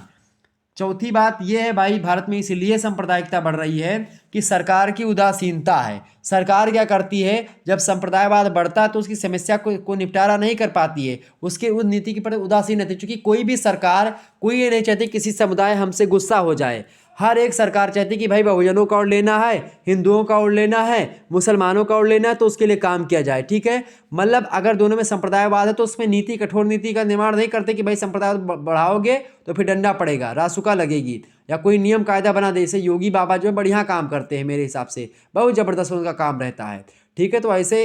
S1: चौथी बात यह है भाई, भारत में इसलिए सांप्रदायिकता बढ़ रही है कि सरकार की उदासीनता है। सरकार क्या करती है, जब संप्रदायवाद बढ़ता है तो उसकी समस्या को निपटारा नहीं कर पाती है, उसके उस नीति के प्रति उदासीन रहती है। क्योंकि कोई भी सरकार, कोई ये नहीं चाहती किसी समुदाय हमसे गुस्सा हो जाए। हर एक सरकार चाहती है कि भाई बहुजनों का ओर लेना है, हिंदुओं का ओर लेना है, मुसलमानों का ओर लेना है, तो उसके लिए काम किया जाए, ठीक है। मतलब अगर दोनों में संप्रदायवाद है तो उसमें नीति, कठोर नीति का निर्माण नहीं करते कि भाई संप्रदायवाद बढ़ाओगे तो फिर डंडा पड़ेगा, रासुका लगेगी, या कोई नियम कायदा बना दे। जैसे योगी बाबा जो है बढ़िया काम करते हैं, मेरे हिसाब से बहुत ज़बरदस्त उनका काम रहता है, ठीक है। तो ऐसे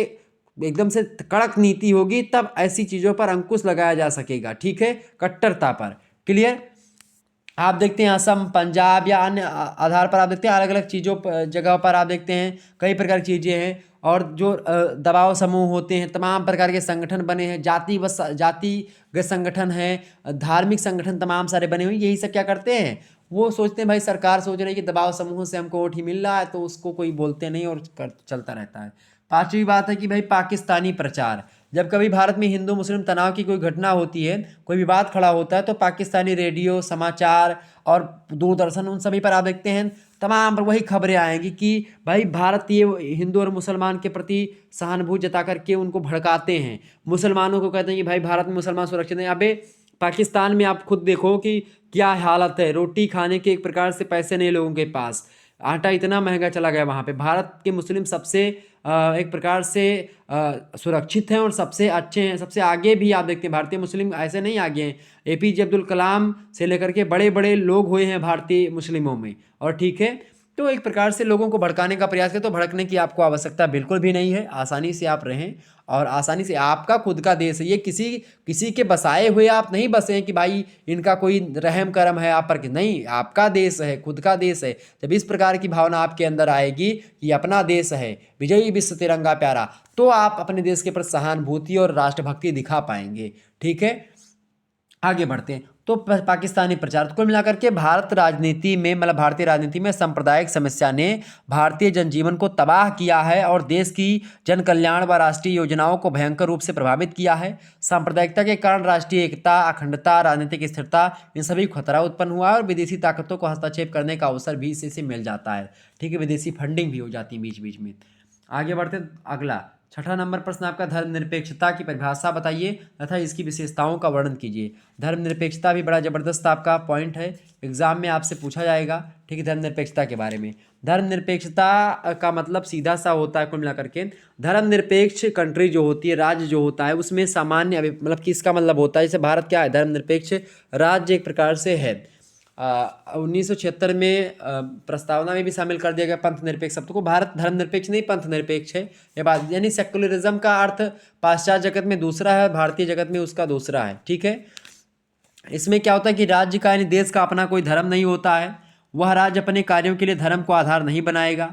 S1: एकदम से कड़क नीति होगी तब ऐसी चीज़ों पर अंकुश लगाया जा सकेगा, ठीक है, कट्टरता पर। क्लियर। आप देखते हैं असम, पंजाब या अन्य आधार पर आप देखते हैं अलग अलग चीज़ों जगह पर आप देखते हैं कई प्रकार की चीज़ें हैं। और जो दबाव समूह होते हैं, तमाम प्रकार के संगठन बने हैं, जातिगत संगठन हैं, धार्मिक संगठन तमाम सारे बने हुए, यही सब क्या करते हैं, वो सोचते हैं भाई सरकार सोच रही है कि दबाव समूह से हमको वोट ही मिल रहा है, तो उसको कोई बोलते नहीं और चलता रहता है। पांचवी बात है कि भाई पाकिस्तानी प्रचार। जब कभी भारत में हिंदू मुस्लिम तनाव की कोई घटना होती है, कोई विवाद खड़ा होता है, तो पाकिस्तानी रेडियो, समाचार और दूरदर्शन, उन सभी पर आप देखते हैं तमाम पर वही खबरें आएंगी कि भाई भारतीय हिंदू और मुसलमान के प्रति सहानुभूति जता करके उनको भड़काते हैं, मुसलमानों को कहते हैं कि भाई भारत में मुसलमान सुरक्षित हैं। अबे पाकिस्तान में आप खुद देखो कि क्या हालत है, रोटी खाने के एक प्रकार से पैसे नहीं लोगों के पास, आटा इतना महंगा चला गया वहाँ पे। भारत के मुस्लिम सबसे एक प्रकार से सुरक्षित हैं और सबसे अच्छे हैं, सबसे आगे भी आप देखते हैं। भारतीय मुस्लिम ऐसे नहीं आगे हैं, एपीजे अब्दुल कलाम से लेकर के बड़े बड़े लोग हुए हैं भारतीय मुस्लिमों में, और ठीक है। तो एक प्रकार से लोगों को भड़काने का प्रयास करें, तो भड़कने की आपको आवश्यकता बिल्कुल भी नहीं है, आसानी से आप रहें और आसानी से, आपका खुद का देश है ये, किसी के बसाए हुए आप नहीं बसे हैं कि भाई इनका कोई रहम करम है आप पर, कि नहीं, आपका देश है, खुद का देश है। जब इस प्रकार की भावना आपके अंदर आएगी कि अपना देश है, विजयी विश्व तिरंगा प्यारा, तो आप अपने देश के प्रति सहानुभूति और राष्ट्रभक्ति दिखा पाएंगे, ठीक है। आगे बढ़ते हैं। तो पाकिस्तानी प्रचार। तो कुल मिलाकर के भारत राजनीति में मतलब भारतीय राजनीति में सांप्रदायिक समस्या ने भारतीय जनजीवन को तबाह किया है और देश की जन कल्याण व राष्ट्रीय योजनाओं को भयंकर रूप से प्रभावित किया है। सांप्रदायिकता के कारण राष्ट्रीय एकता, अखंडता, राजनीतिक स्थिरता, इन सभी को खतरा उत्पन्न हुआ है और विदेशी ताकतों को हस्तक्षेप करने का अवसर भी इसी से मिल जाता है। ठीक है, विदेशी फंडिंग भी हो जाती है बीच बीच में। आगे बढ़ते हैं, अगला छठा नंबर प्रश्न आपका, धर्मनिरपेक्षता की परिभाषा बताइए तथा इसकी विशेषताओं का वर्णन कीजिए। धर्मनिरपेक्षता भी बड़ा जबरदस्त आपका पॉइंट है, एग्जाम में आपसे पूछा जाएगा। ठीक है, धर्मनिरपेक्षता के बारे में। धर्मनिरपेक्षता का मतलब सीधा सा होता है कुल मिलाकर के, धर्मनिरपेक्ष कंट्री जो होती है, राज्य जो होता है, उसमें सामान्य मतलब कि इसका मतलब होता है, जैसे भारत क्या है, धर्मनिरपेक्ष राज्य एक प्रकार से है। 1976 में प्रस्तावना में भी शामिल कर दिया गया पंथ निरपेक्ष शब्द को। भारत धर्मनिरपेक्ष नहीं पंथ निरपेक्ष है ये बात, यानी सेक्युलरिज्म का अर्थ पाश्चात्य जगत में दूसरा है, भारतीय जगत में उसका दूसरा है। ठीक है, इसमें क्या होता है कि राज्य का यानी देश का अपना कोई धर्म नहीं होता है, वह राज्य अपने कार्यों के लिए धर्म को आधार नहीं बनाएगा,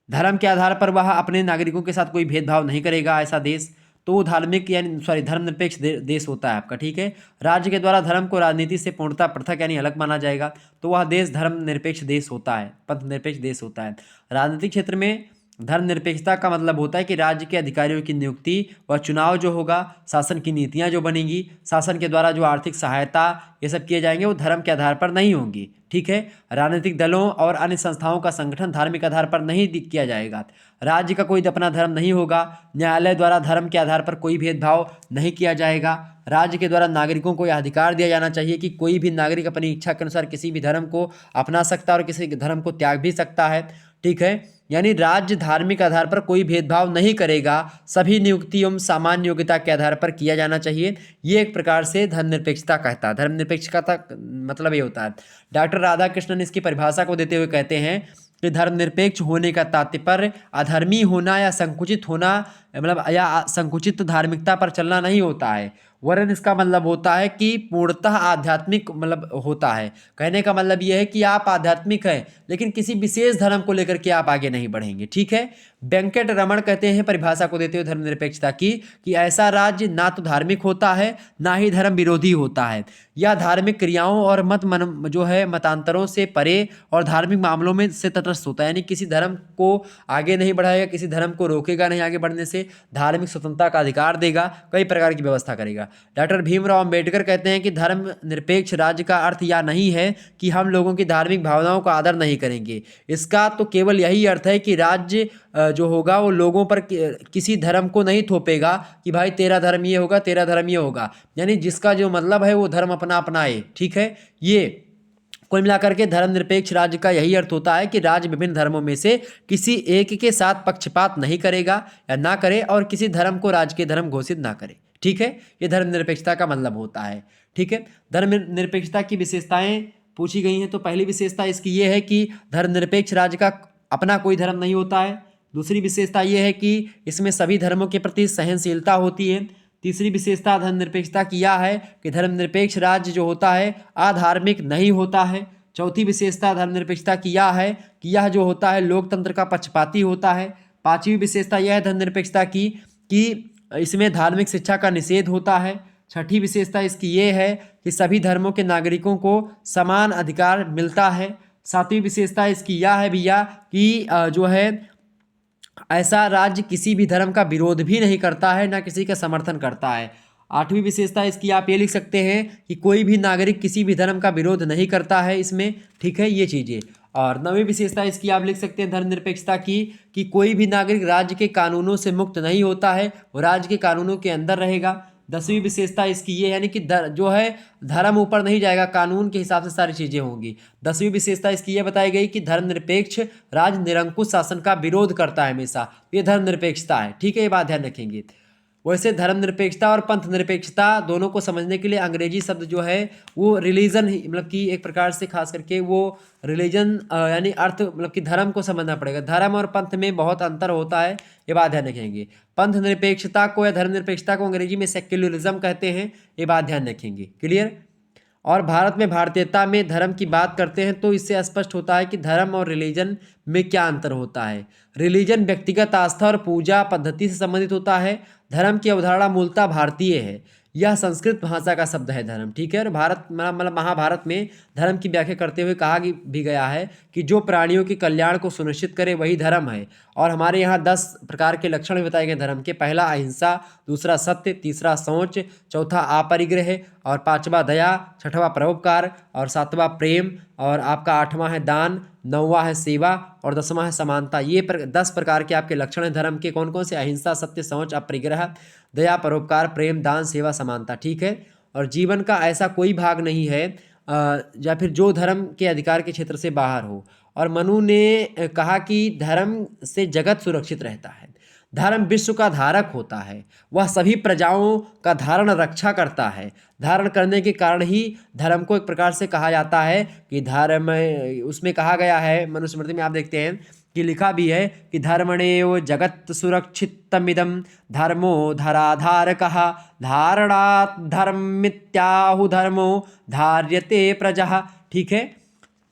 S1: धर्म के आधार पर वह अपने नागरिकों के साथ कोई भेदभाव नहीं करेगा, ऐसा देश तो वो धार्मिक यानी धर्मनिरपेक्ष देश होता है आपका। ठीक है, राज्य के द्वारा धर्म को राजनीति से पूर्णतः पृथक यानी अलग माना जाएगा, तो वह देश धर्मनिरपेक्ष देश होता है, पंथ निरपेक्ष देश होता है। राजनीतिक क्षेत्र में धर्मनिरपेक्षता का मतलब होता है कि राज्य के अधिकारियों की नियुक्ति व चुनाव जो होगा, शासन की नीतियां जो बनेंगी, शासन के द्वारा जो आर्थिक सहायता ये सब किए जाएंगे वो धर्म के आधार पर नहीं होंगी। ठीक है, राजनीतिक दलों और अन्य संस्थाओं का संगठन धार्मिक आधार पर नहीं किया जाएगा, राज्य का कोई अपना धर्म नहीं होगा, न्यायालय द्वारा धर्म के आधार पर कोई भेदभाव नहीं किया जाएगा, राज्य के द्वारा नागरिकों को यह अधिकार दिया जाना चाहिए कि कोई भी नागरिक अपनी इच्छा के अनुसार किसी भी धर्म को अपना सकता है और किसी धर्म को त्याग भी सकता है। ठीक है, यानी राज्य धार्मिक आधार पर कोई भेदभाव नहीं करेगा, सभी नियुक्ति एवं सामान्य योग्यता के आधार पर किया जाना चाहिए। ये एक प्रकार से धर्मनिरपेक्षता कहता है। धर्मनिरपेक्षता का मतलब ये होता है। डॉक्टर राधाकृष्णन इसकी परिभाषा को देते हुए कहते हैं कि धर्मनिरपेक्ष होने का तात्पर्य अधर्मी होना या संकुचित होना, मतलब या संकुचित धार्मिकता पर चलना नहीं होता है, वरन इसका मतलब होता है कि पूर्णतः आध्यात्मिक मतलब होता है। कहने का मतलब यह है कि आप आध्यात्मिक हैं लेकिन किसी विशेष धर्म को लेकर के आप आगे नहीं बढ़ेंगे। ठीक है, वेंकट रमण कहते हैं परिभाषा को देते हुए धर्मनिरपेक्षता की कि ऐसा राज्य ना तो धार्मिक होता है ना ही धर्म विरोधी होता है, यह धार्मिक क्रियाओं और जो है मतांतरों से परे और धार्मिक मामलों में से तटस्थ होता है, यानी किसी धर्म को आगे नहीं बढ़ाएगा, किसी धर्म को रोकेगा नहीं आगे बढ़ने से, धार्मिक स्वतंत्रता का अधिकार देगा, कई प्रकार की व्यवस्था करेगा। डॉक्टर भीमराव अंबेडकर कहते हैं कि धर्मनिरपेक्ष राज्य का अर्थ यह नहीं है कि हम लोगों की धार्मिक भावनाओं का आदर नहीं करेंगे, इसका तो केवल यही अर्थ है कि राज्य जो होगा वो लोगों पर किसी धर्म को नहीं थोपेगा कि भाई तेरा धर्म ये होगा, तेरा धर्म ये होगा, यानी जिसका जो मतलब है वो धर्म अपना अपनाए। ठीक है, ये कुल मिलाकर के धर्मनिरपेक्ष राज्य का यही अर्थ होता है कि राज्य विभिन्न धर्मों में से किसी एक के साथ पक्षपात नहीं करेगा या ना करे और किसी धर्म को राज्य के धर्म घोषित ना करे। ठीक है, ये धर्मनिरपेक्षता का मतलब होता है। ठीक है, धर्मनिरपेक्षता की विशेषताएं पूछी गई हैं, तो पहली विशेषता इसकी ये है कि धर्मनिरपेक्ष राज्य का अपना कोई धर्म नहीं होता है। दूसरी विशेषता ये है कि इसमें सभी धर्मों के प्रति सहनशीलता होती है। तीसरी विशेषता धर्मनिरपेक्षता की यह है कि धर्मनिरपेक्ष राज्य जो होता है अधार्मिक नहीं होता है। चौथी विशेषता धर्मनिरपेक्षता की यह है कि यह जो होता है लोकतंत्र का पक्षपाती होता है। पांचवी विशेषता यह है धर्मनिरपेक्षता की कि इसमें धार्मिक शिक्षा का निषेध होता है। छठी विशेषता इसकी ये है कि सभी धर्मों के नागरिकों को समान अधिकार मिलता है। सातवीं विशेषता इसकी यह है भैया कि जो है ऐसा राज्य किसी भी धर्म का विरोध भी नहीं करता है, ना किसी का समर्थन करता है। आठवीं विशेषता इसकी आप ये लिख सकते हैं कि कोई भी नागरिक किसी भी धर्म का विरोध नहीं करता है इसमें। ठीक है, ये चीज़ें। और नवीं विशेषता इसकी आप लिख सकते हैं धर्मनिरपेक्षता की कि कोई भी नागरिक राज्य के कानूनों से मुक्त नहीं होता है, वो राज्य के कानूनों के अंदर रहेगा। दसवीं विशेषता इसकी ये यानी कि जो है धर्म ऊपर नहीं जाएगा, कानून के हिसाब से सारी चीज़ें होंगी। दसवीं विशेषता इसकी ये बताई गई कि धर्मनिरपेक्ष राज्य निरंकुश शासन का विरोध करता है हमेशा, ये धर्मनिरपेक्षता है। ठीक है, ये बात ध्यान रखेंगे। वैसे धर्मनिरपेक्षता और पंथ निरपेक्षता दोनों को समझने के लिए अंग्रेजी शब्द जो है वो रिलीजन ही मतलब कि एक प्रकार से खास करके वो रिलीजन यानी अर्थ मतलब कि धर्म को समझना पड़ेगा। धर्म और पंथ में बहुत अंतर होता है, ये बात ध्यान रखेंगे। पंथ निरपेक्षता को या धर्मनिरपेक्षता को अंग्रेजी में सेक्युलरिज्म कहते हैं, ये बात ध्यान रखेंगे। क्लियर। और भारत में भारतीयता में धर्म की बात करते हैं तो इससे स्पष्ट होता है कि धर्म और रिलीजन में क्या अंतर होता है। रिलीजन व्यक्तिगत आस्था और पूजा पद्धति से संबंधित होता है, धर्म की अवधारणा मूलतः भारतीय है, यह संस्कृत भाषा का शब्द है धर्म, ठीक है। और भारत मतलब महाभारत में धर्म की व्याख्या करते हुए कहा भी गया है कि जो प्राणियों के कल्याण को सुनिश्चित करे वही धर्म है। और हमारे यहाँ 10 प्रकार के लक्षण भी बताए गए धर्म के। पहला अहिंसा, दूसरा सत्य, तीसरा शौच, चौथा अपरिग्रह, और पांचवा दया, छठवां परोपकार, और सातवां प्रेम, और आपका आठवां है दान, नौवां है सेवा, और 10वां है समानता। ये 10 प्रकार के आपके लक्षण हैं धर्म के। कौन कौन से? अहिंसा, सत्य, शौच, अपरिग्रह, दया, परोपकार, प्रेम, दान, सेवा, समानता, ठीक है। और जीवन का ऐसा कोई भाग नहीं है या फिर जो धर्म के अधिकार के क्षेत्र से बाहर हो। और मनु ने कहा कि धर्म से जगत सुरक्षित रहता है। धर्म विश्व का धारक होता है, वह सभी प्रजाओं का धारण रक्षा करता है। धारण करने के कारण ही धर्म को एक प्रकार से कहा जाता है कि धर्म, उसमें कहा गया है मनुस्मृति में, आप देखते हैं कि लिखा भी है कि धर्मणेव जगत सुरक्षितमिदं धर्मो धराधारकः धारणात् धर्मित्याहु धर्मो धार्यते प्रजा, ठीक है।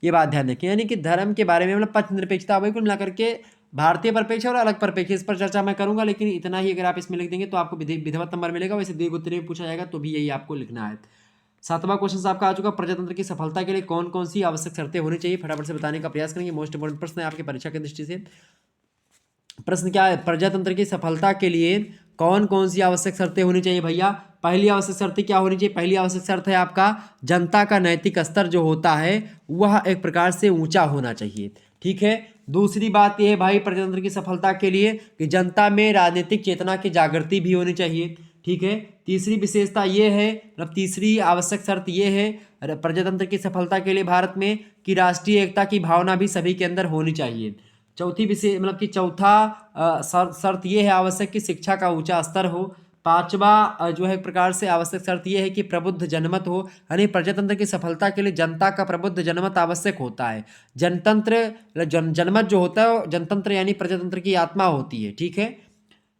S1: ये बात ध्यान रखें, यानी कि धर्म के बारे में मतलब पक्ष निरपेक्षता वही कुल मिलाकर के भारतीय परिप्रेक्ष्य और अलग परिप्रेक्ष्य, इस पर चर्चा मैं करूंगा, लेकिन इतना ही अगर आप इसमें लिख देंगे तो आपको विधिवत नंबर मिलेगा। वैसे दीर्घ उत्तरीय में पूछा जाएगा तो भी यही आपको लिखना है। 7वां क्वेश्चन आपका आ चुका, प्रजातंत्र की सफलता के लिए कौन कौन सी आवश्यक शर्तें होनी चाहिए, फटाफट से बताने का प्रयास करेंगे। मोस्ट इंपोर्टेंट प्रश्न है आपकी परीक्षा की दृष्टि से। प्रश्न क्या है? प्रजातंत्र की सफलता के लिए कौन कौन सी आवश्यक शर्तें होनी चाहिए भैया? पहली आवश्यक शर्त क्या होनी चाहिए? पहली आवश्यक शर्त है आपका जनता का नैतिक स्तर जो होता है वह एक प्रकार से ऊंचा होना चाहिए, ठीक है। दूसरी बात यह है भाई प्रजातंत्र की सफलता के लिए कि जनता में राजनीतिक चेतना की जागृति भी होनी चाहिए, ठीक है। तीसरी विशेषता ये है, मतलब तीसरी आवश्यक शर्त ये है प्रजातंत्र की सफलता के लिए भारत में कि राष्ट्रीय एकता की भावना भी सभी के अंदर होनी चाहिए। चौथी विशेष मतलब कि चौथा शर्त ये है आवश्यक कि शिक्षा का ऊंचा स्तर हो। पांचवा जो है एक प्रकार से आवश्यक शर्त ये है कि प्रबुद्ध जनमत हो, यानी प्रजातंत्र की सफलता के लिए जनता का प्रबुद्ध जनमत आवश्यक होता है। जनतंत्र जनमत जो होता है जनतंत्र यानी प्रजातंत्र की आत्मा होती है, ठीक है।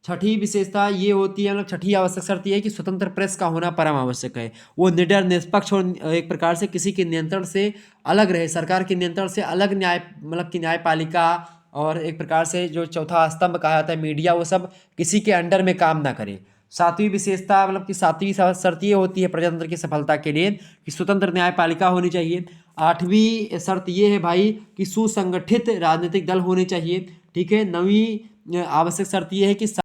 S1: छठी विशेषता ये होती है, मतलब छठी आवश्यक शर्त ये है कि स्वतंत्र प्रेस का होना परम आवश्यक है। वो निडर, निष्पक्ष और एक प्रकार से किसी के नियंत्रण से अलग रहे, सरकार के नियंत्रण से अलग न्याय मतलब कि न्यायपालिका और एक प्रकार से जो चौथा स्तंभ कहा जाता है मीडिया, वो सब किसी के अंडर में काम ना करे। सातवीं विशेषता मतलब कि सातवीं शर्त ये होती है प्रजातंत्र की सफलता के लिए कि स्वतंत्र न्यायपालिका होनी चाहिए। आठवीं शर्त ये है भाई कि सुसंगठित राजनीतिक दल होने चाहिए, ठीक है। नवीं आवश्यक शर्त ये है कि